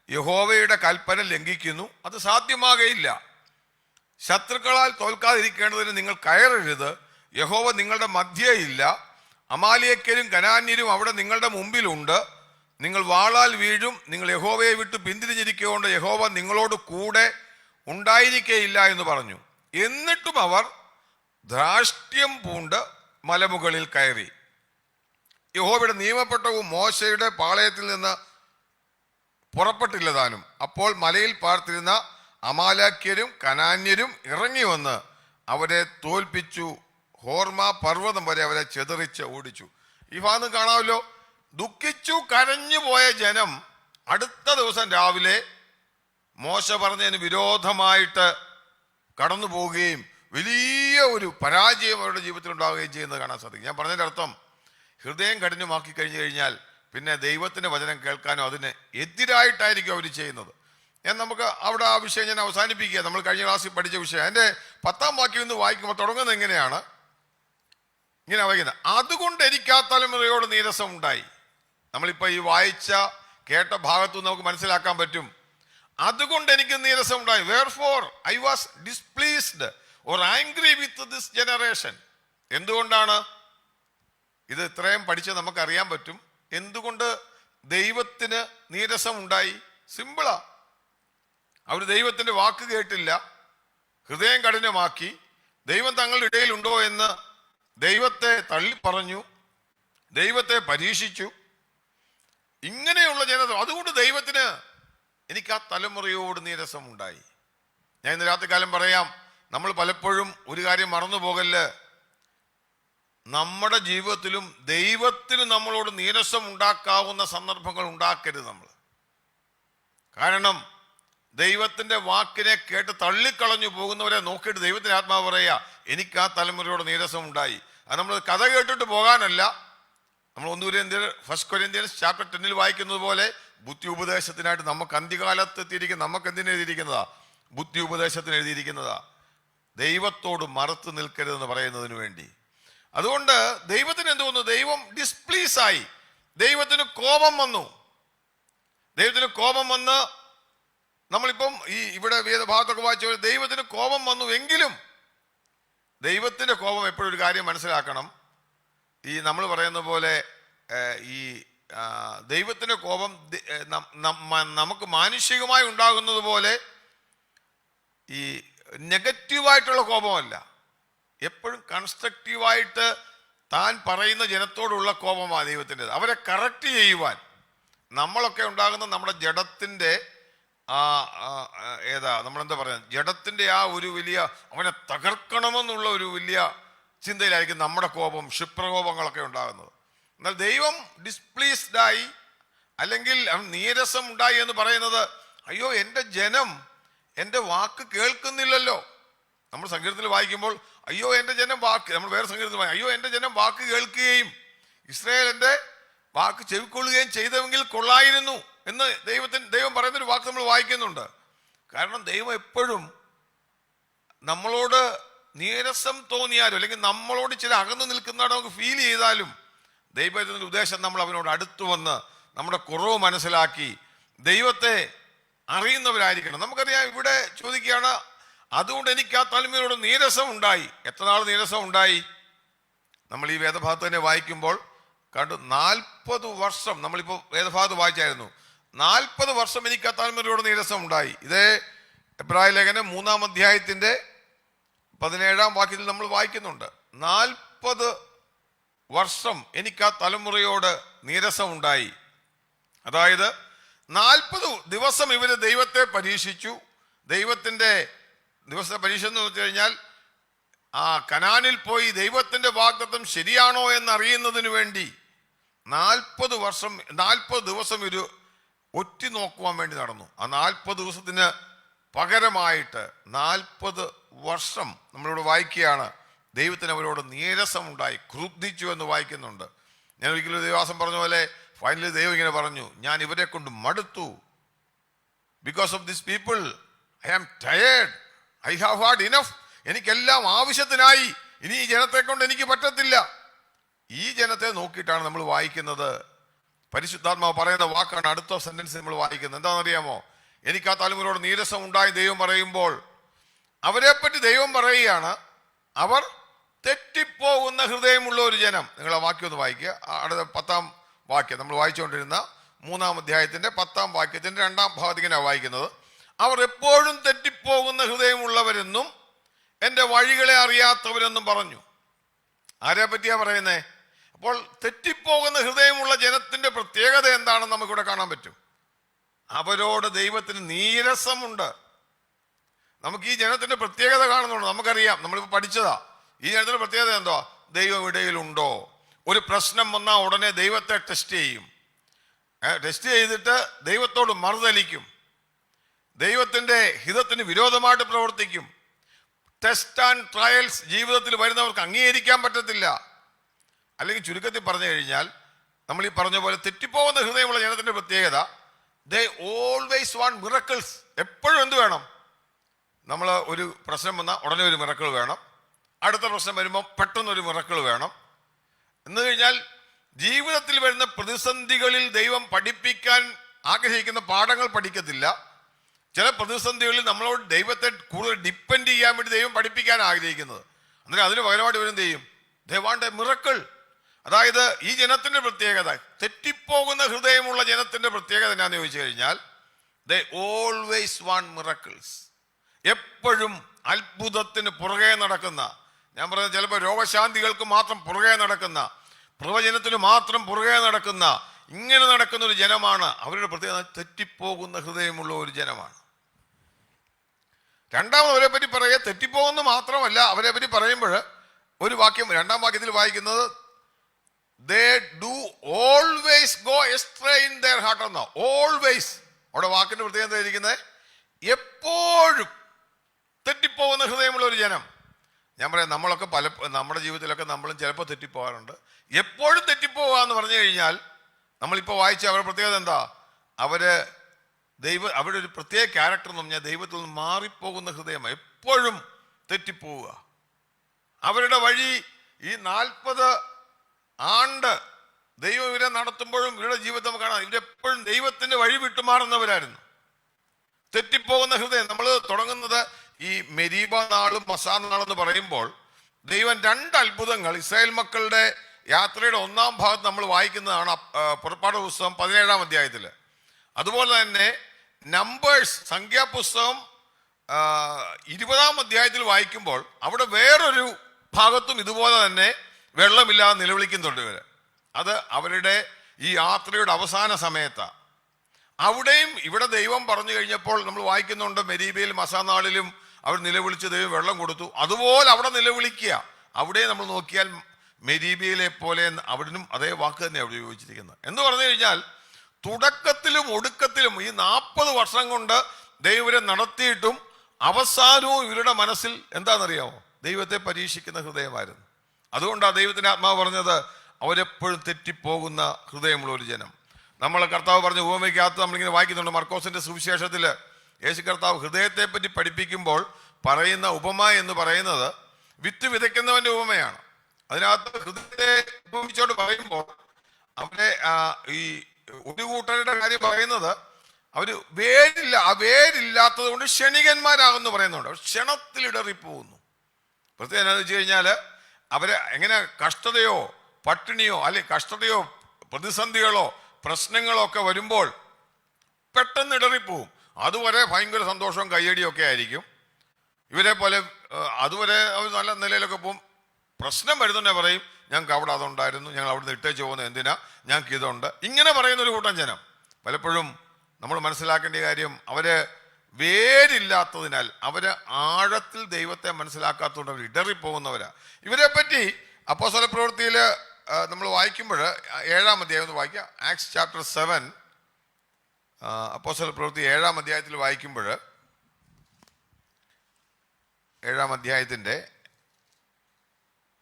യഹോവയുടെ കൽപ്പന ലംഘിക്കുന്നു? അത് സാധ്യമാകയില്ല. ശത്രുക്കളാൽ തോൽക്കാതിരിക്കേണ്ടതിന് നിങ്ങൾ കയറരുത്. യഹോവ നിങ്ങളുടെ മധ്യേയില്ല. അമാലേക്യരും കനാന്യരും അവിടെ നിങ്ങളുടെ മുമ്പിലുണ്ട്. നിങ്ങൾ വാളാൽ വീഴും. നിങ്ങൾ യഹോവയെ വിട്ട് പിന്തിരിഞ്ഞിരിക്കൊണ്ട് യഹോവ നിങ്ങളോട് കൂടെ ഉണ്ടായിരിക്കയില്ല എന്ന് പറഞ്ഞു. എന്നിട്ടും അവർ ധാർഷ്ട്യം പൂണ്ട് മലമുകളിൽ കയറി. യഹോവയുടെ നിയമപ്പെട്ടവും മോശയുടെ പാളയത്തിൽ നിന്ന് പുറപ്പെട്ടില്ല താനും. അപ്പോൾ മലയിൽ പാർത്തിരുന്ന അമാലേക്യരും കനാന്യരും ഇറങ്ങി വന്ന് അവരെ തോൽപ്പിച്ചു, ഹോർമ പർവ്വതം വരെ അവരെ ചെതറിച്ച് ഓടിച്ചു. ഈ ഭാഗം കാണാമല്ലോ. ദുഃഖിച്ചു കരഞ്ഞു പോയ ജനം അടുത്ത ദിവസം രാവിലെ മോശ പറഞ്ഞതിന് വിരോധമായിട്ട് കടന്നു പോവുകയും വലിയ ഒരു പരാജയം അവരുടെ ജീവിതത്തിൽ ഉണ്ടാവുകയും ചെയ്യുന്നത് കാണാൻ സാധിക്കും. ഞാൻ പറഞ്ഞതിൻ്റെ അർത്ഥം, ഹൃദയം കഠിനമാക്കി കഴിഞ്ഞു കഴിഞ്ഞാൽ പിന്നെ ദൈവത്തിൻ്റെ വചനം കേൾക്കാനോ അതിന് എതിരായിട്ടായിരിക്കും അവർ ചെയ്യുന്നത്. നമുക്ക് അവിടെ ആ വിഷയം ഞാൻ അവസാനിപ്പിക്കുക. നമ്മൾ കഴിഞ്ഞ ക്ലാസ്സിൽ പഠിച്ച വിഷയം അതിൻ്റെ 10ാം വാക്യം ഇന്ന് വായിക്കുമ്പോൾ തുടങ്ങുന്നത് എങ്ങനെയാണ്? ഇങ്ങനെ വായിക്കുന്നത്, അതുകൊണ്ട് എനിക്ക് ആ തലമുറയോട് നീരസം ഉണ്ടായി. നമ്മളിപ്പോൾ ഈ വായിച്ച കേട്ട ഭാഗത്തു നമുക്ക് മനസ്സിലാക്കാൻ പറ്റും, അതുകൊണ്ട് എനിക്ക് നീരസം ഉണ്ടായി. Wherefore I was displeased or angry with this generation. എന്തുകൊണ്ടാണ് ഇത് ഇത്രയും പഠിച്ച് നമുക്കറിയാൻ പറ്റും എന്തുകൊണ്ട് ദൈവത്തിന് നീരസം ഉണ്ടായി. സിമ്പിളാ. അവർ ദൈവത്തിന്റെ വാക്ക് കേട്ടില്ല, ഹൃദയം കഠിനമാക്കി, ദൈവം തങ്ങളുടെ ഇടയിൽ ഉണ്ടോ എന്ന് ദൈവത്തെ തള്ളിപ്പറഞ്ഞു, ദൈവത്തെ പരീക്ഷിച്ചു. ഇങ്ങനെയുള്ള ജനത, അതുകൊണ്ട് ദൈവത്തിന് എനിക്ക് ആ തലമുറയോട് നീരസം ഉണ്ടായി. ഞാൻ ഇന്ന് രാത്രികാലം പറയാം, നമ്മൾ പലപ്പോഴും ഒരു കാര്യം മറന്നു പോകല്ല്, നമ്മുടെ ജീവിതത്തിലും ദൈവത്തിന് നമ്മളോട് നീരസം ഉണ്ടാക്കാവുന്ന സന്ദർഭങ്ങൾ ഉണ്ടാക്കരുത് നമ്മൾ. കാരണം ദൈവത്തിന്റെ വാക്കിനെ കേട്ട് തള്ളിക്കളഞ്ഞു പോകുന്നവരെ നോക്കിയിട്ട് ദൈവത്തിന്റെ ആത്മാവ് പറയുക, എനിക്ക് ആ തലമുറയോട് നീരസം ഉണ്ടായി. അത് നമ്മൾ കഥ കേട്ടിട്ട് പോകാനല്ല. നമ്മൾ 1 കൊരിന്ത്യൻസ് ചാപ്റ്റർ 10 വായിക്കുന്നത് പോലെ ബുദ്ധി ഉപദേശത്തിനായിട്ട് നമുക്ക് അന്ത്യകാലത്ത് എത്തിയിരിക്കുന്ന, നമുക്ക് എന്തിനെഴുതിയിരിക്കുന്നതാ? ബുദ്ധി ഉപദേശത്തിന് എഴുതിയിരിക്കുന്നതാ. ദൈവത്തോട് മറുത്ത് നിൽക്കരുതെന്ന് പറയുന്നതിന് വേണ്ടി. അതുകൊണ്ട് ദൈവത്തിന് എന്ത് വന്നു? ദൈവം ഡിസ്പ്ലീസായി, ദൈവത്തിന് കോപം വന്നു. ദൈവത്തിന് കോപം വന്ന് നമ്മളിപ്പം ഈ ഇവിടെ വേദഭാഗത്തൊക്കെ വായിച്ച ദൈവത്തിന് കോപം വന്നു. എങ്കിലും ദൈവത്തിന്റെ കോപം എപ്പോഴും ഒരു കാര്യം മനസ്സിലാക്കണം, ഈ നമ്മൾ പറയുന്ന പോലെ ഈ ദൈവത്തിന്റെ കോപം നമുക്ക് മാനുഷികമായി ഉണ്ടാകുന്നത് പോലെ ഈ നെഗറ്റീവായിട്ടുള്ള കോപമല്ല, എപ്പോഴും കൺസ്ട്രക്റ്റീവായിട്ട് താൻ പറയുന്ന ജനത്തോടുള്ള കോപമാണ് ദൈവത്തിൻ്റെത്. അവരെ കറക്റ്റ് ചെയ്യുവാൻ. നമ്മളൊക്കെ ഉണ്ടാകുന്ന നമ്മുടെ ജഡത്തിൻ്റെ നമ്മളെന്താ പറയുക, ജഡത്തിൻ്റെ ആ ഒരു വലിയ, അവനെ തകർക്കണമെന്നുള്ള ഒരു വലിയ ചിന്തയിലായിരിക്കും നമ്മുടെ കോപം, ക്ഷിപ്രകോപങ്ങളൊക്കെ ഉണ്ടാകുന്നത്. എന്നാൽ ദൈവം ഡിസ്പ്ലീസ്ഡായി അല്ലെങ്കിൽ നീരസം ഉണ്ടായി എന്ന് പറയുന്നത്, അയ്യോ എൻ്റെ ജനം എൻ്റെ വാക്ക് കേൾക്കുന്നില്ലല്ലോ. നമ്മൾ സങ്കീർത്തനത്തിൽ വായിക്കുമ്പോൾ അയ്യോ എൻ്റെ ജനം വാക്ക്, നമ്മൾ വേറെ സങ്കീർത്തനത്തിൽ വായിക്കും, അയ്യോ എൻ്റെ ജനം വാക്ക് കേൾക്കുകയും ഇസ്രായേൽ എൻ്റെ വാക്ക് ചെവിക്കൊള്ളുകയും ചെയ്തെങ്കിൽ കൊള്ളായിരുന്നു എന്ന് ദൈവം പറയുന്നൊരു വാക്ക് നമ്മൾ വായിക്കുന്നുണ്ട്. കാരണം ദൈവം എപ്പോഴും നമ്മളോട് നീരസം തോന്നിയാലും അല്ലെങ്കിൽ നമ്മളോട് ചില അകന്നു നിൽക്കുന്നതാണ് നമുക്ക് ഫീൽ ചെയ്താലും ദൈവത്തിൻ്റെ ഉദ്ദേശം നമ്മൾ അവനോട് അടുത്തു വന്ന് നമ്മുടെ കുറവ് മനസ്സിലാക്കി ദൈവത്തെ അറിയുന്നവരായിരിക്കണം. നമുക്കറിയാം, ഇവിടെ ചോദിക്കുകയാണ്, അതുകൊണ്ട് എനിക്ക് ആ തലമുറയോട് നീരസം ഉണ്ടായി. എത്ര നാൾ നീരസം ഉണ്ടായി? നമ്മൾ ഈ വേദഭാഗത്ത് തന്നെ വായിക്കുമ്പോൾ കണ്ടു, 40 വർഷം. നമ്മളിപ്പോൾ വേദഭാഗത്ത് വായിച്ചായിരുന്നു, 40 വർഷം എനിക്ക് ആ തലമുറയോട് നീരസം ഉണ്ടായി. ഇതേ എബ്രായ ലേഖനം 3-ാം അധ്യായത്തിന്റെ 17-ാം വാക്യത്തിൽ നമ്മൾ വായിക്കുന്നുണ്ട്, 40 വർഷം എനിക്ക് ആ തലമുറയോട് നീരസം ഉണ്ടായി. അതായത് 40 ദിവസം ഇവര് ദൈവത്തെ പരീക്ഷിച്ചു. ദൈവത്തിന്റെ ദിവസത്തെ പരീക്ഷ എന്ന് വെച്ച് കഴിഞ്ഞാൽ കനാനിൽ പോയി ദൈവത്തിന്റെ വാഗ്ദത്തം ശരിയാണോ എന്ന് അറിയുന്നതിന് വേണ്ടി 40 ദിവസം ഒരു ഒറ്റി നോക്കുവാൻ വേണ്ടി നടന്നു. ആ 40 ദിവസത്തിന് പകരമായിട്ട് 40 വർഷം നമ്മളിവിടെ വായിക്കുകയാണ്, ദൈവത്തിന് അവരോട് നീരസമുണ്ടായി, ക്രുദ്ധിച്ചു എന്ന് വായിക്കുന്നുണ്ട്. ഞാൻ ഒരിക്കലും ദൈവദാസൻ പറഞ്ഞ പോലെ ഫൈനലി ദൈവം ഇങ്ങനെ പറഞ്ഞു, ഞാൻ ഇവരെ കൊണ്ട് മടുത്തു. Because of this people I am tired, I have had enough. എനിക്കെല്ലാം ആവശ്യത്തിനായി, ഇനി ഈ ജനത്തെ കൊണ്ട് എനിക്ക് പറ്റത്തില്ല. ഈ ജനത്തെ നോക്കിയിട്ടാണ് നമ്മൾ വായിക്കുന്നത്. പരിശുദ്ധാത്മാവ് പറയുന്ന വാക്കാണ് അടുത്ത സെന്റൻസ് നമ്മൾ വായിക്കുന്നത്. എന്താണെന്നറിയാമോ? എനിക്ക് ആ തലമുറയോട് നീരസം ഉണ്ടായി ദൈവം പറയുമ്പോൾ അവരെപ്പറ്റി ദൈവം പറയുകയാണ്, അവർ തെറ്റിപ്പോകുന്ന ഹൃദയമുള്ള ഒരു ജനം. നിങ്ങൾ ആ വാക്യം ഒന്ന് വായിക്കുക. അടുത്ത 10-ാം വാക്യം നമ്മൾ വായിച്ചുകൊണ്ടിരുന്ന 3-ാം അധ്യായത്തിന്റെ 10-ാം വാക്യത്തിന്റെ 2-ാം ഭാഗത്തിങ്ങനെയാണ് വായിക്കുന്നത്, അവർ എപ്പോഴും തെറ്റിപ്പോകുന്ന ഹൃദയമുള്ളവരെന്നും എൻ്റെ വഴികളെ അറിയാത്തവരെന്നും പറഞ്ഞു. ആരെ പറ്റിയാ പറയുന്നേ? അപ്പോൾ തെറ്റിപ്പോകുന്ന ഹൃദയമുള്ള ജനത്തിന്റെ പ്രത്യേകത എന്താണെന്ന് നമുക്കിവിടെ കാണാൻ പറ്റും. അവരോട് ദൈവത്തിന് നീരസമുണ്ട്. നമുക്ക് ഈ ജനത്തിന്റെ പ്രത്യേകത കാണുന്നുണ്ട്. നമുക്കറിയാം, നമ്മളിപ്പോൾ പഠിച്ചതാ. ഈ ജനത്തിന്റെ പ്രത്യേകത എന്തോ? ദൈവം ഇടയിലുണ്ടോ? ഒരു പ്രശ്നം വന്നാൽ ഉടനെ ദൈവത്തെ ടെസ്റ്റ് ചെയ്യും. ടെസ്റ്റ് ചെയ്തിട്ട് ദൈവത്തോട് മറുതലിക്കും, ദൈവത്തിന്റെ ഹിതത്തിന് വിരോധമായിട്ട് പ്രവർത്തിക്കും. ടെസ്റ്റ് ആൻഡ് ട്രയൽസ് ജീവിതത്തിൽ വരുന്നവർക്ക് അംഗീകരിക്കാൻ പറ്റത്തില്ല. അല്ലെങ്കിൽ ചുരുക്കത്തിൽ പറഞ്ഞു കഴിഞ്ഞാൽ, നമ്മൾ ഈ പറഞ്ഞ പോലെ തെറ്റിപ്പോകുന്ന ഹൃദയമുള്ള ജനത്തിന്റെ പ്രത്യേകത, ദേ ഓൾവേസ് വാണ്ട് മിറക്കിൾസ്. എപ്പോഴും എന്ത് വേണം? നമ്മൾ ഒരു പ്രശ്നം വന്നാൽ ഉടനെ ഒരു മിറക്കിൾ വേണം. അടുത്ത പ്രശ്നം വരുമ്പോൾ പെട്ടെന്നൊരു മിറക്കിൾ വേണം. എന്ന് കഴിഞ്ഞാൽ ജീവിതത്തിൽ വരുന്ന പ്രതിസന്ധികളിൽ ദൈവം പഠിപ്പിക്കാൻ ആഗ്രഹിക്കുന്ന പാഠങ്ങൾ പഠിക്കത്തില്ല. ചില പ്രതിസന്ധികളിൽ നമ്മളോട് ദൈവത്തെ കൂടുതൽ ഡിപ്പെൻഡ് ചെയ്യാൻ വേണ്ടി ദൈവം പഠിപ്പിക്കാൻ ആഗ്രഹിക്കുന്നത്. അന്നേരം അതിന് പകരമായിട്ട് ഇവരെന്ത് ചെയ്യും? They want A miracle. അതായത് ഈ ജനത്തിന്റെ പ്രത്യേകത, തെറ്റിപ്പോകുന്ന ഹൃദയമുള്ള ജനത്തിന്റെ പ്രത്യേകത എന്നാന്ന് ചോദിച്ചു കഴിഞ്ഞാൽ ദേ ഓൾവേസ് വാണ്ട് മിറക്കിൾസ്. എപ്പോഴും അത്ഭുതത്തിന് പുറകെ നടക്കുന്ന, ഞാൻ പറഞ്ഞ ചിലപ്പോൾ രോഗശാന്തികൾക്ക് മാത്രം പുറകെ നടക്കുന്ന, പ്രവചനത്തിന് മാത്രം പുറകെ നടക്കുന്ന, ഇങ്ങനെ നടക്കുന്ന ഒരു ജനമാണ്. അവരുടെ പ്രത്യേകത തെറ്റിപ്പോകുന്ന ഹൃദയമുള്ള ഒരു ജനമാണ്. രണ്ടാമത് അവരെ പറ്റി പറയുക, തെറ്റിപ്പോകുന്ന മാത്രമല്ല, അവരെ പറ്റി പറയുമ്പോൾ ഒരു വാക്യം, രണ്ടാം വാക്യത്തിൽ വായിക്കുന്നത് they do always go astray in their heart എന്നാ. ഓൾവേസ്, അവിടെ വാക്കിന്റെ പ്രത്യേകത ഇരിക്കുന്നത് എപ്പോഴും തെറ്റിപ്പോകുന്ന ഹൃദയമുള്ള ഒരു ജനം. ഞാൻ പറയാം, നമ്മളൊക്കെ നമ്മുടെ ജീവിതത്തിലൊക്കെ നമ്മളും ചിലപ്പോൾ തെറ്റിപ്പോകാറുണ്ട്. എപ്പോഴും തെറ്റിപ്പോവുക എന്ന് പറഞ്ഞു കഴിഞ്ഞാൽ നമ്മളിപ്പോൾ വായിച്ച അവരുടെ പ്രത്യേകത എന്താ? അവരുടെ ഒരു പ്രത്യേക ക്യാരക്ടർ എന്ന് പറഞ്ഞാൽ ദൈവത്തിൽ നിന്ന് മാറിപ്പോകുന്ന ഹൃദയമാണ്. എപ്പോഴും തെറ്റിപ്പോവുക. അവരുടെ വഴി ഈ 40 ആണ്ട് ദൈവം ഇവരെ നടത്തുമ്പോഴും ഇവരുടെ ജീവിതം നമുക്ക് കാണാം, ഇവരെപ്പോഴും ദൈവത്തിന്റെ വഴി വിട്ടുമാറുന്നവരായിരുന്നു. തെറ്റിപ്പോകുന്ന ഹൃദയം. നമ്മൾ തുടങ്ങുന്നത് ഈ മെരീബ നാളും മസാ നാളെന്ന് പറയുമ്പോൾ ദൈവം 2 അത്ഭുതങ്ങൾ ഇസ്രായേൽ മക്കളുടെ യാത്രയുടെ 1-ാം ഭാഗത്ത് നമ്മൾ വായിക്കുന്നതാണ്. പുറപ്പാട് പുസ്തകം 17-ാം അധ്യായത്തിൽ. അതുപോലെ തന്നെ നമ്പേഴ്സ്, സംഖ്യാപുസ്തകം 20-ാം അധ്യായത്തിൽ വായിക്കുമ്പോൾ അവിടെ വേറൊരു ഭാഗത്തും ഇതുപോലെ തന്നെ വെള്ളമില്ലാതെ നിലവിളിക്കുന്നുണ്ട് ഇവര്. അത് അവരുടെ ഈ യാത്രയുടെ അവസാന സമയത്താണ്. അവിടെയും ഇവിടെ ദൈവം പറഞ്ഞു കഴിഞ്ഞപ്പോൾ നമ്മൾ വായിക്കുന്നുണ്ട്, മെരീബയിലും മസാനാളിലും അവർ നിലവിളിച്ച് ദൈവം വെള്ളം കൊടുത്തു. അതുപോലെ അവിടെ നിലവിളിക്കുക. അവിടെ നമ്മൾ നോക്കിയാൽ മെരീബയിലെ പോലെ അവിടും അതേ വാക്ക് തന്നെ അവിടെ ഉപയോഗിച്ചിരിക്കുന്നത്. എന്ന് പറഞ്ഞു കഴിഞ്ഞാൽ തുടക്കത്തിലും ഒടുക്കത്തിലും ഈ 40 വർഷം കൊണ്ട് ദൈവരെ നടത്തിയിട്ടും അവസാനവും ഇവരുടെ മനസ്സിൽ എന്താണെന്നറിയാമോ? ദൈവത്തെ പരീക്ഷിക്കുന്ന ഹൃദയമായിരുന്നു. അതുകൊണ്ടാണ് ദൈവത്തിന്റെ ആത്മാവ് പറഞ്ഞത് അവരെപ്പോഴും തെറ്റിപ്പോകുന്ന ഹൃദയമുള്ള ഒരു ജനം. നമ്മൾ കർത്താവ് പറഞ്ഞ ഉപമയ്ക്കകത്ത് നമ്മളിങ്ങനെ വായിക്കുന്നുണ്ട്. മർക്കോസിന്റെ സുവിശേഷത്തിൽ യേശു കർത്താവ് ഹൃദയത്തെ പറ്റി പഠിപ്പിക്കുമ്പോൾ പറയുന്ന ഉപമ എന്ന് പറയുന്നത് വിത്ത് വിതയ്ക്കുന്നവന്റെ ഉപമയാണ്. അതിനകത്ത് ഹൃദയത്തെ ഉപമിച്ചോട് പറയുമ്പോൾ അവരെ ഈ ഒരു കൂട്ടരുടെ കാര്യം പറയുന്നത് അവര് വേരില്ലാത്തത് കൊണ്ട് ക്ഷണികന്മാരാകുന്നു പറയുന്നുണ്ട്. അവർ ക്ഷണത്തിൽ ഇടറിപ്പോകുന്നു. പ്രത്യേകം എന്താണെന്ന് വെച്ച് കഴിഞ്ഞാൽ അവരെ എങ്ങനെ കഷ്ടതയോ പട്ടിണിയോ അല്ലെങ്കിൽ കഷ്ടതയോ പ്രതിസന്ധികളോ പ്രശ്നങ്ങളോ ഒക്കെ വരുമ്പോൾ പെട്ടെന്ന് ഇടറിപ്പോവും. അതുവരെ ഭയങ്കര സന്തോഷവും കയ്യടിയും ഒക്കെ ആയിരിക്കും. ഇവരെ പോലെ അതുവരെ അവർ നല്ല നിലയിലൊക്കെ പോവും. പ്രശ്നം വരുന്നുണ്ടെ പറയും, ഞങ്ങൾക്ക് അവിടെ അതുണ്ടായിരുന്നു, ഞങ്ങൾ അവിടെ നിന്ന് ഇട്ടേച്ച് പോകുന്നത് എന്തിനാ, ഞങ്ങൾക്ക് ഇതുണ്ട്, ഇങ്ങനെ പറയുന്നൊരു കൂട്ടം ജനം. പലപ്പോഴും നമ്മൾ മനസ്സിലാക്കേണ്ട കാര്യം, അവര് വേരില്ലാത്തതിനാൽ, അവര് ആഴത്തിൽ ദൈവത്തെ മനസ്സിലാക്കാത്തതുകൊണ്ട് അവർ ഇടറിപ്പോകുന്നവരാ. ഇവരെ പറ്റി അപ്പോസ്തല പ്രവൃത്തിയിൽ നമ്മൾ വായിക്കുമ്പോൾ 7-ാം അധ്യായം ഒന്ന് വായിക്കാം. ആക്ട്സ് ചാപ്റ്റർ 7, അപ്പോസ്തല പ്രവൃത്തി 7-ാം അധ്യായത്തിൽ വായിക്കുമ്പോൾ 7-ാം അധ്യായത്തിന്റെ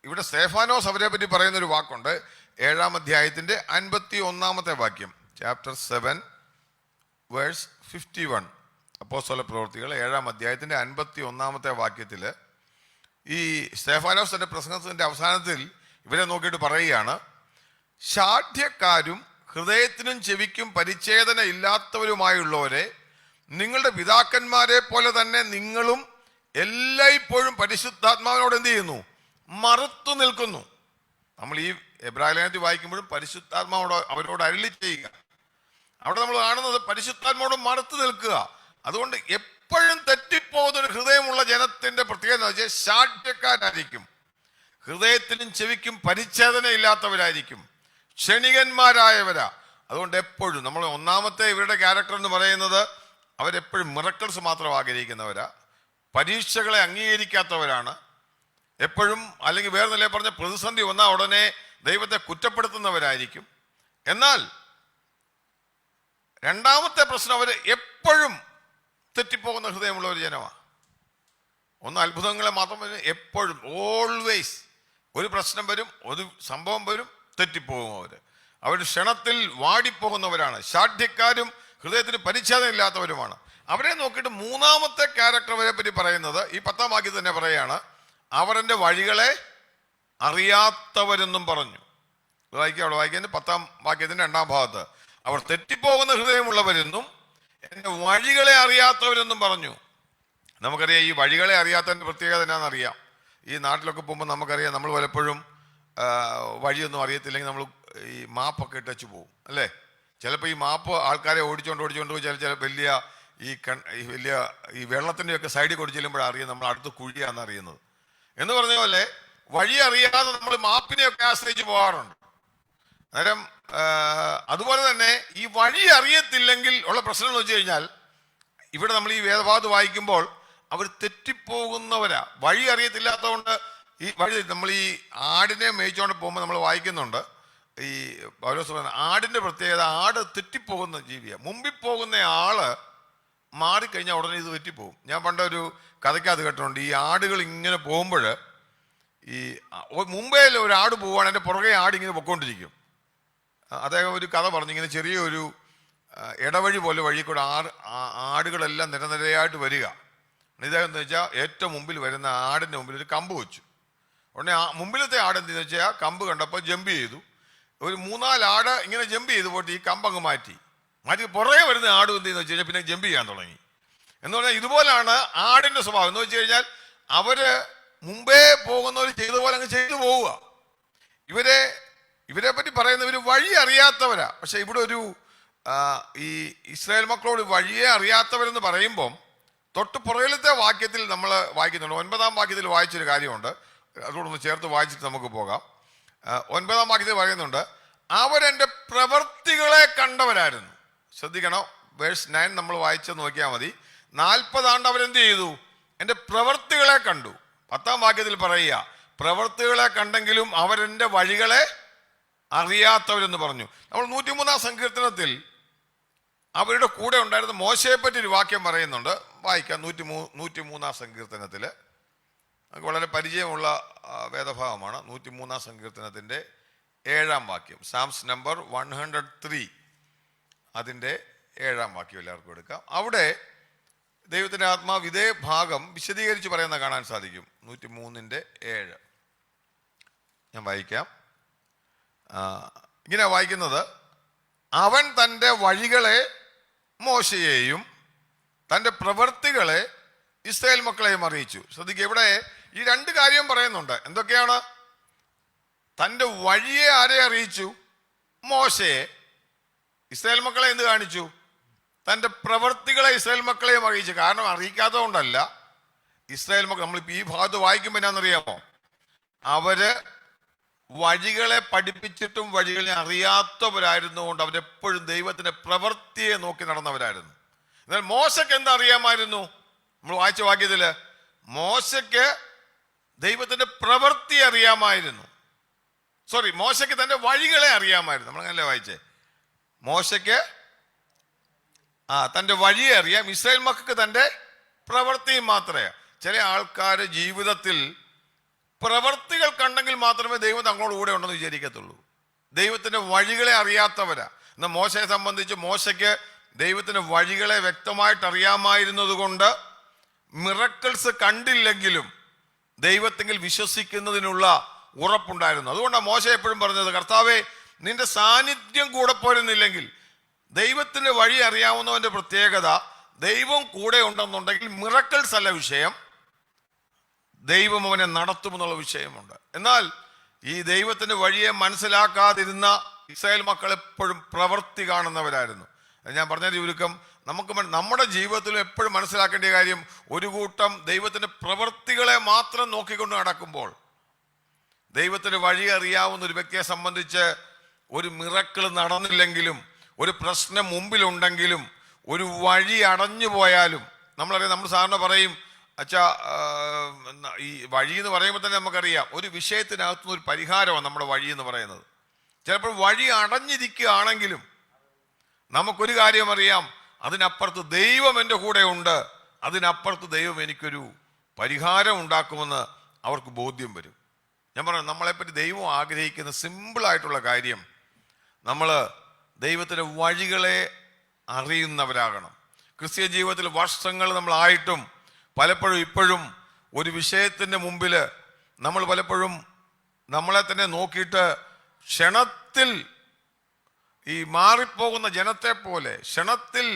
ഇവിടെ സ്തേഫാനോസ് അവരെ പറ്റി പറയുന്നൊരു വാക്കുണ്ട്. 7-ാം അധ്യായത്തിന്റെ 51-ാമത്തെ വാക്യം, ചാപ്റ്റർ 7 വേഴ്സ് 51. അപ്പോസ്തല പ്രവൃത്തികൾ 7-ാം അധ്യായത്തിന്റെ 51-ാമത്തെ വാക്യത്തിൽ ഈ സ്തേഫാനോസ് തന്റെ പ്രസംഗത്തിന്റെ അവസാനത്തിൽ ഇവരെ നോക്കിയിട്ട് പറയുകയാണ്, ശാഠ്യക്കാരും ഹൃദയത്തിനും ചെവിക്കും പരിച്ഛേദന ഇല്ലാത്തവരുമായുള്ളവരെ, നിങ്ങളുടെ പിതാക്കന്മാരെ പോലെ തന്നെ നിങ്ങളും എല്ലായ്പ്പോഴും പരിശുദ്ധാത്മാവിനോട് എന്ത് ചെയ്യുന്നു? മറുത്തു നിൽക്കുന്നു. നമ്മൾ ഈ എബ്രായ ലേഖനത്തിൽ വായിക്കുമ്പോഴും പരിശുദ്ധാത്മാവോട് അവരോട് അരുളി ചെയ്യുക. അവിടെ നമ്മൾ കാണുന്നത് പരിശുദ്ധാത്മാവോട് മറുത്തു നിൽക്കുക. അതുകൊണ്ട് എപ്പോഴും തെറ്റിപ്പോകുന്ന ഒരു ഹൃദയമുള്ള ജനത്തിന്റെ പ്രത്യേകത എന്ന് വെച്ചാൽ ശാഠ്യക്കാരായിരിക്കും, ഹൃദയത്തിനും ചെവിക്കും പരിച്ഛേദന ഇല്ലാത്തവരായിരിക്കും, ക്ഷണികന്മാരായവരാ. അതുകൊണ്ട് എപ്പോഴും നമ്മൾ ഒന്നാമത്തെ ഇവരുടെ ക്യാരക്ടർ എന്ന് പറയുന്നത് അവരെപ്പോഴും മിറക്കിൾസ് മാത്രം ആഗ്രഹിക്കുന്നവരാ, പരീക്ഷകളെ അംഗീകരിക്കാത്തവരാണ് എപ്പോഴും. അല്ലെങ്കിൽ വേറെ നിലയിൽ പറഞ്ഞ പ്രതിസന്ധി വന്നാൽ ഉടനെ ദൈവത്തെ കുറ്റപ്പെടുത്തുന്നവരായിരിക്കും. എന്നാൽ രണ്ടാമത്തെ പ്രശ്നം, അവർ എപ്പോഴും തെറ്റിപ്പോകുന്ന ഹൃദയമുള്ള ഒരു ജനമാണ്. ഒന്ന് അത്ഭുതങ്ങളെ മാത്രം വരും, എപ്പോഴും ഓൾവേസ് ഒരു പ്രശ്നം വരും, ഒരു സംഭവം വരും, തെറ്റിപ്പോകും. അവർ ക്ഷണത്തിൽ വാടിപ്പോകുന്നവരാണ്. ശാഠ്യക്കാരും ഹൃദയത്തിന് പരിച്ഛേദന ഇല്ലാത്തവരുമാണ്. അവരെ നോക്കിയിട്ട് മൂന്നാമത്തെ ക്യാരക്ടറെ പറ്റി പറയുന്നത് ഈ 10-ാം വാക്യത്തിൽ തന്നെ പറയാണ്, അവർ എൻ്റെ വഴികളെ അറിയാത്തവരെന്നും പറഞ്ഞു. അവിടെ വായിക്കുന്നത് 10-ാം വാക്യത്തിന്റെ 2-ാം ഭാഗത്ത്, അവർ തെറ്റിപ്പോകുന്ന ഹൃദയമുള്ളവരെന്നും എൻ്റെ വഴികളെ അറിയാത്തവരെന്നും പറഞ്ഞു. നമുക്കറിയാം ഈ വഴികളെ അറിയാത്തതിൻ്റെ പ്രത്യേകത എന്നാണെന്നറിയാം. ഈ നാട്ടിലൊക്കെ പോകുമ്പോൾ നമുക്കറിയാം, നമ്മൾ പലപ്പോഴും വഴിയൊന്നും അറിയത്തില്ലെങ്കിൽ നമ്മൾ ഈ മാപ്പൊക്കെ ഇട്ടു പോകും അല്ലേ. ചിലപ്പോൾ ഈ മാപ്പ് ആൾക്കാരെ ഓടിച്ചുകൊണ്ട് ചില വലിയ ഈ വെള്ളത്തിൻ്റെയൊക്കെ സൈഡിൽ കൊണ്ട് ചെല്ലുമ്പോഴാണ് അറിയാം നമ്മൾ അടുത്ത് കുഴിയാന്ന് അറിയുന്നത്. എന്ന് പറഞ്ഞ പോലെ വഴി അറിയാതെ നമ്മൾ മാപ്പിനെയൊക്കെ ആശ്രയിച്ച് പോകാറുണ്ട്. അന്നേരം അതുപോലെ തന്നെ ഈ വഴി അറിയത്തില്ലെങ്കിൽ ഉള്ള പ്രശ്നം എന്ന് വെച്ച് കഴിഞ്ഞാൽ, ഇവിടെ നമ്മൾ ഈ വേദഭാഗത്ത് വായിക്കുമ്പോൾ അവർ തെറ്റിപ്പോകുന്നവരാ. വഴി അറിയത്തില്ലാത്തതുകൊണ്ട് ഈ വഴി നമ്മൾ ഈ ആടിനെ മേയിച്ചുകൊണ്ട് പോകുമ്പോൾ നമ്മൾ വായിക്കുന്നുണ്ട്, ഈ പൗലോസ് ആടിന്റെ പ്രത്യേകത, ആട് തെറ്റിപ്പോകുന്ന ജീവിയാണ്. മുമ്പിൽ പോകുന്ന ആള് മാറിക്കഴിഞ്ഞാൽ ഉടനെ ഇത് തെറ്റിപ്പോകും. ഞാൻ പണ്ടൊരു കഥയ്ക്കകത്ത് കേട്ടിട്ടുണ്ട്, ഈ ആടുകൾ ഇങ്ങനെ പോകുമ്പോൾ ഈ മുമ്പേ ഒരു ആട് പോവുകയാണ്, എൻ്റെ പുറകെ ആട് ഇങ്ങനെ പൊയ്ക്കൊണ്ടിരിക്കും. അദ്ദേഹം ഒരു കഥ പറഞ്ഞു, ഇങ്ങനെ ചെറിയൊരു ഇടവഴി പോലെ വഴി കൂടെ ആടുകളെല്ലാം നിരനിരയായിട്ട് വരിക. ഇദ്ദേഹം എന്ന് വെച്ചാൽ ഏറ്റവും മുമ്പിൽ വരുന്ന ആടിൻ്റെ മുമ്പിൽ ഒരു കമ്പ് വെച്ചു. ഉടനെ മുമ്പിലത്തെ ആട് എന്തെന്ന് വെച്ചാൽ കമ്പ് കണ്ടപ്പോൾ ജമ്പ് ചെയ്തു. ഒരു 3-4 ആട് ഇങ്ങനെ ജമ്പ് ചെയ്ത് പോയിട്ട് ഈ കമ്പ് അങ്ങ് മാറ്റി പുറകെ വരുന്ന ആട് എന്തെന്ന് വെച്ച് കഴിഞ്ഞാൽ പിന്നെ ജമ്പ് ചെയ്യാൻ തുടങ്ങി. എന്ന് പറഞ്ഞാൽ ഇതുപോലാണ് ആടിൻ്റെ സ്വഭാവം. എന്ന് വെച്ച് കഴിഞ്ഞാൽ അവര് മുമ്പേ പോകുന്നവർ ചെയ്ത പോലെ അങ്ങ് ചെയ്തു പോവുക. ഇവരെ പറ്റി പറയുന്ന ഇവർ വഴി അറിയാത്തവരാ. പക്ഷെ ഇവിടെ ഒരു ഈ ഇസ്രായേൽ മക്കളോട് വഴിയെ അറിയാത്തവരെന്ന് പറയുമ്പം തൊട്ട് പുറകിലത്തെ വാക്യത്തിൽ നമ്മൾ വായിക്കുന്നുണ്ട്. 9-ാം വാക്യത്തിൽ വായിച്ചൊരു കാര്യമുണ്ട്, അതോടൊന്ന് ചേർത്ത് വായിച്ചിട്ട് നമുക്ക് പോകാം. 9-ാം വാക്യത്തിൽ പറയുന്നുണ്ട്, അവരെൻ്റെ പ്രവൃത്തികളെ കണ്ടവരായിരുന്നു. ശ്രദ്ധിക്കണം, വേഴ്സ് 9 നമ്മൾ വായിച്ചത് നോക്കിയാൽ മതി. 40 ആണ്ട് അവരെന്ത് ചെയ്തു? എൻ്റെ പ്രവൃത്തികളെ കണ്ടു. 10-ാം വാക്യത്തിൽ പറയുക, പ്രവൃത്തികളെ കണ്ടെങ്കിലും അവരെൻ്റെ വഴികളെ അറിയാത്തവരെന്ന് പറഞ്ഞു. നമ്മൾ 103-ാം സങ്കീർത്തനത്തിൽ അവരുടെ കൂടെ ഉണ്ടായിരുന്ന മോശയെ പറ്റി ഒരു വാക്യം പറയുന്നുണ്ട്, വായിക്കാം. 103-ാം സങ്കീർത്തനത്തിൽ നമുക്ക് വളരെ പരിചയമുള്ള വേദഭാഗമാണ്. 103-ാം സങ്കീർത്തനത്തിൻ്റെ 7-ാം വാക്യം, സാംസ് നമ്പർ 103, അതിൻ്റെ 7-ാം വാക്യം എല്ലാവർക്കും എടുക്കാം. അവിടെ ദൈവത്തിൻ്റെ ആത്മാവ് ഇതേ ഭാഗം വിശദീകരിച്ച് പറയുന്ന കാണാൻ സാധിക്കും. 103-7 ഞാൻ വായിക്കാം. ഇങ്ങനെ വായിക്കുന്നത്, അവൻ തൻ്റെ വഴികളെ മോശയെയും തൻ്റെ പ്രവൃത്തികളെ ഇസ്രായേൽ മക്കളെയും അറിയിച്ചു. ശ്രദ്ധിക്കുക, ഇവിടെ ഈ 2 കാര്യം പറയുന്നുണ്ട്. എന്തൊക്കെയാണ്? തൻ്റെ വഴിയെ ആരെ അറിയിച്ചു? മോശയെ. ഇസ്രായേൽ മക്കളെ എന്ത് കാണിച്ചു? തൻ്റെ പ്രവൃത്തികളെ ഇസ്രായേൽ മക്കളെയും അറിയിച്ചു. കാരണം അറിയിക്കാത്തത് കൊണ്ടല്ല, ഇസ്രായേൽ മക്കൾ നമ്മളിപ്പോൾ ഈ ഭാഗത്ത് വായിക്കുമ്പോൾ എന്നാണെന്നറിയാമോ, അവര് വഴികളെ പഠിപ്പിച്ചിട്ടും വഴികളെ അറിയാത്തവരായിരുന്നുകൊണ്ട് അവരെപ്പോഴും ദൈവത്തിന്റെ പ്രവൃത്തിയെ നോക്കി നടന്നവരായിരുന്നു. എന്നാൽ മോശയ്ക്ക് എന്താ അറിയാമായിരുന്നു? നമ്മൾ വായിച്ച വാക്യത്തില് മോശയ്ക്ക് ദൈവത്തിന്റെ പ്രവൃത്തി അറിയാമായിരുന്നു. മോശയ്ക്ക് തന്റെ വഴികളെ അറിയാമായിരുന്നു. നമ്മളങ്ങനല്ലേ വായിച്ചേ? മോശയ്ക്ക് തന്റെ വഴിയെ അറിയാം, ഇസ്രായേൽ മക്കൾക്ക് തന്റെ പ്രവൃത്തിയും മാത്രമേ. ചില ആൾക്കാർ ജീവിതത്തിൽ പ്രവർത്തികൾ കണ്ടെങ്കിൽ മാത്രമേ ദൈവം തങ്ങളോട് കൂടെ ഉണ്ടെന്ന് വിചാരിക്കത്തുള്ളൂ. ദൈവത്തിന്റെ വഴികളെ അറിയാത്തവരാ. എന്നാൽ മോശയെ സംബന്ധിച്ച് മോശയ്ക്ക് ദൈവത്തിന്റെ വഴികളെ വ്യക്തമായിട്ട് അറിയാമായിരുന്നത് കൊണ്ട് മിറക്കിൾസ് കണ്ടില്ലെങ്കിലും ദൈവത്തെങ്കിൽ വിശ്വസിക്കുന്നതിനുള്ള ഉറപ്പുണ്ടായിരുന്നു. അതുകൊണ്ടാണ് മോശ എപ്പോഴും പറഞ്ഞത്, കർത്താവേ, നിന്റെ സാന്നിധ്യം കൂടെ പോരുന്നില്ലെങ്കിൽ, ദൈവത്തിന്റെ വഴി അറിയാവുന്നവന്റെ പ്രത്യേകത ദൈവം കൂടെ ഉണ്ടെന്നുണ്ടെങ്കിൽ മിറക്കിൾസ് അല്ല വിഷയം, ദൈവം അവനെ നടത്തുമെന്നുള്ള വിഷയമുണ്ട്. എന്നാൽ ഈ ദൈവത്തിന്റെ വഴിയെ മനസ്സിലാക്കാതിരുന്ന ഇസ്രായേൽ മക്കൾ എപ്പോഴും പ്രവൃത്തി കാണുന്നവരായിരുന്നു. ഞാൻ പറഞ്ഞ ചുരുക്കം, നമുക്ക് നമ്മുടെ ജീവിതത്തിൽ എപ്പോഴും മനസ്സിലാക്കേണ്ട കാര്യം, ഒരു കൂട്ടം ദൈവത്തിന്റെ പ്രവൃത്തികളെ മാത്രം നോക്കിക്കൊണ്ട് നടക്കുമ്പോൾ, ദൈവത്തിന്റെ വഴി അറിയാവുന്ന ഒരു വ്യക്തിയെ സംബന്ധിച്ച് ഒരു മിറക്കിൾ നടന്നില്ലെങ്കിലും, ഒരു പ്രശ്നം മുമ്പിലുണ്ടെങ്കിലും, ഒരു വഴി അടഞ്ഞു പോയാലും, നമ്മളറിയാം, നമ്മൾ സാറിന് പറയും, അച്ഛാ ഈ വഴി എന്ന് പറയുമ്പോൾ തന്നെ നമുക്കറിയാം ഒരു വിഷയത്തിനകത്തുനിന്ന് ഒരു പരിഹാരമാണ് നമ്മുടെ വഴി എന്ന് പറയുന്നത്. ചിലപ്പോൾ വഴി അടഞ്ഞിരിക്കുകയാണെങ്കിലും നമുക്കൊരു കാര്യം അറിയാം, അതിനപ്പുറത്ത് ദൈവം എൻ്റെ കൂടെ ഉണ്ട്, അതിനപ്പുറത്ത് ദൈവം എനിക്കൊരു പരിഹാരം ഉണ്ടാക്കുമെന്ന് അവർക്ക് ബോധ്യം വരും. ഞാൻ പറഞ്ഞു, നമ്മളെപ്പറ്റി ദൈവം ആഗ്രഹിക്കുന്ന സിമ്പിളായിട്ടുള്ള കാര്യം, നമ്മൾ ദൈവത്തിൻ്റെ വഴികളെ അറിയുന്നവരാകണം. ക്രിസ്തീയ ജീവിതത്തിൽ വർഷങ്ങൾ നമ്മളായിട്ടും പലപ്പോഴും ഇപ്പോഴും ഒരു വിഷയത്തിൻ്റെ മുമ്പിൽ നമ്മൾ പലപ്പോഴും നമ്മളെ തന്നെ നോക്കിയിട്ട് ക്ഷണത്തിൽ ഈ മാറിപ്പോകുന്ന ജനത്തെ പോലെ, ക്ഷണത്തിൽ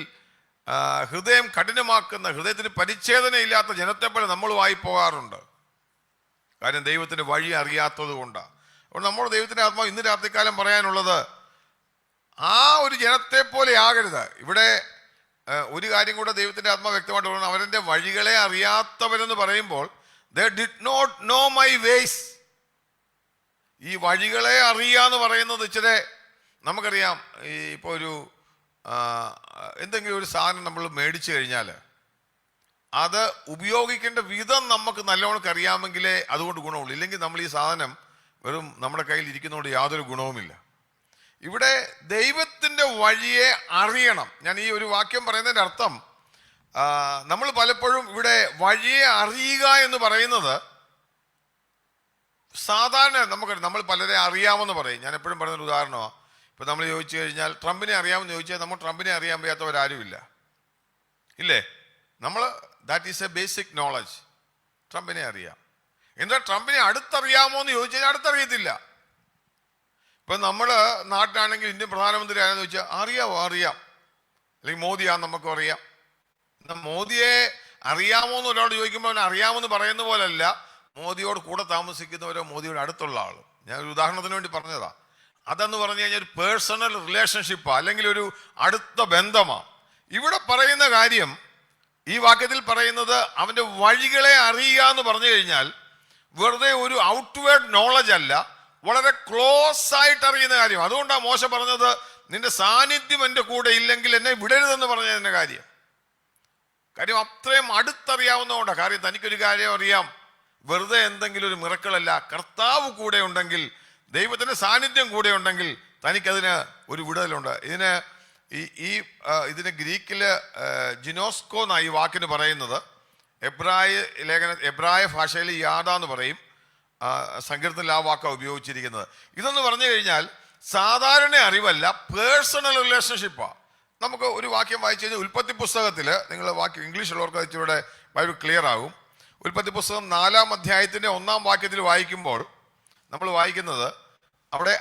ഹൃദയം കഠിനമാക്കുന്ന, ഹൃദയത്തിന് പരിച്ഛേദനയില്ലാത്ത ജനത്തെ പോലെ നമ്മളുമായി പോകാറുണ്ട്. കാര്യം ദൈവത്തിൻ്റെ വഴി അറിയാത്തത് കൊണ്ടാണ്. അപ്പോൾ നമ്മുടെ ദൈവത്തിൻ്റെ ആത്മാവ് ഇന്ന് രാത്രികാലം പറയാനുള്ളത്, ആ ഒരു ജനത്തെ പോലെ ആകരുത്. ഇവിടെ ഒരു കാര്യം കൂടെ ദൈവത്തിൻ്റെ ആത്മാവ് വ്യക്തമായിട്ട് പറയുന്നത്, അവരുടെ വഴികളെ അറിയാത്തവരെന്ന് പറയുമ്പോൾ they did not know my ways. ഈ വഴികളെ അറിയാന്ന് പറയുന്നത് ഇച്ചിരി നമുക്കറിയാം. ഈ ഇപ്പോൾ ഒരു എന്തെങ്കിലും ഒരു സാധനം നമ്മൾ മേടിച്ചു കഴിഞ്ഞാൽ അത് ഉപയോഗിക്കേണ്ട വിധം നമുക്ക് നല്ലോണം അറിയാമെങ്കിലേ അതുകൊണ്ട് ഗുണമുള്ളൂ. ഇല്ലെങ്കിൽ നമ്മൾ ഈ സാധനം വെറും നമ്മുടെ കയ്യിൽ ഇരിക്കുന്നതുകൊണ്ട് യാതൊരു ഗുണവുമില്ല. ഇവിടെ ദൈവത്തിൻ്റെ വഴിയെ അറിയണം. ഞാൻ ഈ ഒരു വാക്യം പറയുന്നതിൻ്റെ അർത്ഥം, നമ്മൾ പലപ്പോഴും ഇവിടെ വഴിയെ അറിയുക എന്ന് പറയുന്നത് സാധാരണ നമ്മൾ പലരെ അറിയാമെന്ന് പറയും. ഞാൻ എപ്പോഴും പറയുന്നൊരു ഉദാഹരണമാണ്. ഇപ്പം നമ്മൾ ചോദിച്ചു കഴിഞ്ഞാൽ ട്രംപിനെ അറിയാമെന്ന് ചോദിച്ചാൽ നമ്മൾ ട്രംപിനെ അറിയാൻ വയ്യാത്തവരാരുമില്ല, ഇല്ലേ? നമ്മൾ that is A basic knowledge. ട്രംപിനെ അറിയാം. എന്താ ട്രംപിനെ അടുത്തറിയാമോ എന്ന് ചോദിച്ചു കഴിഞ്ഞാൽ അടുത്തറിയത്തില്ല. ഇപ്പം നമ്മൾ നാട്ടിലാണെങ്കിൽ ഇന്ത്യൻ പ്രധാനമന്ത്രി ആരെന്ന് ചോദിച്ചാൽ അറിയാം. അല്ലെങ്കിൽ മോദിയാന്ന് നമുക്കും അറിയാം. എന്നാൽ മോദിയെ അറിയാമോ എന്ന് ഒരാളോട് ചോദിക്കുമ്പോൾ അവൻ അറിയാമെന്ന് പറയുന്ന പോലല്ല മോദിയോട് കൂടെ താമസിക്കുന്നവരോ മോദിയോട് അടുത്തുള്ള ആളും. ഞാൻ ഒരു ഉദാഹരണത്തിന് വേണ്ടി പറഞ്ഞതാ. അതെന്ന് പറഞ്ഞു കഴിഞ്ഞാൽ ഒരു പേഴ്സണൽ റിലേഷൻഷിപ്പാ, അല്ലെങ്കിൽ ഒരു അടുത്ത ബന്ധമാണ്. ഇവിടെ പറയുന്ന കാര്യം, ഈ വാക്യത്തിൽ പറയുന്നത് അവൻ്റെ വഴികളെ അറിയുക എന്ന് പറഞ്ഞു കഴിഞ്ഞാൽ വെറുതെ ഒരു ഔട്ട്വേർഡ് നോളജ് അല്ല, വളരെ ക്ലോസ് ആയിട്ട് അറിയുന്ന കാര്യം. അതുകൊണ്ടാണ് മോശ പറഞ്ഞത്, നിന്റെ സാന്നിധ്യം എൻ്റെ കൂടെ ഇല്ലെങ്കിൽ എന്നെ വിടരുതെന്ന് പറഞ്ഞതിൻ്റെ കാര്യം അത്രയും അടുത്തറിയാവുന്നതുകൊണ്ടാണ്. കാര്യം തനിക്കൊരു കാര്യം അറിയാം, വെറുതെ എന്തെങ്കിലും ഒരു മിറക്കളല്ല, കർത്താവ് കൂടെ ഉണ്ടെങ്കിൽ, ദൈവത്തിൻ്റെ സാന്നിധ്യം കൂടെ ഉണ്ടെങ്കിൽ തനിക്കതിന് ഒരു വിടുതലുണ്ട്. ഇതിന് ഗ്രീക്കിൽ ജിനോസ്കോ എന്നാണ് ഈ വാക്കിന് പറയുന്നത്. എബ്രായ ഭാഷയിൽ യാദ എന്ന് പറയും. സങ്കീർത്തനത്തിൽ ആ വാക്കാണ് ഉപയോഗിച്ചിരിക്കുന്നത്. ഇതെന്ന് പറഞ്ഞു കഴിഞ്ഞാൽ സാധാരണ അറിവല്ല, പേഴ്സണൽ റിലേഷൻഷിപ്പാണ്. നമുക്ക് ഒരു വാക്യം വായിച്ചു കഴിഞ്ഞാൽ ഉൽപ്പത്തി പുസ്തകത്തിൽ, നിങ്ങൾ വാക്യം ഇംഗ്ലീഷുള്ളവർക്ക് ഇച്ചിവിടെ ബൈബിൾ ക്ലിയർ ആകും. ഉൽപ്പത്തി പുസ്തകം 4-ാം അധ്യായത്തിൻ്റെ 1-ാം വാക്യത്തിൽ വായിക്കുമ്പോൾ നമ്മൾ വായിക്കുന്നത്, അവിടെ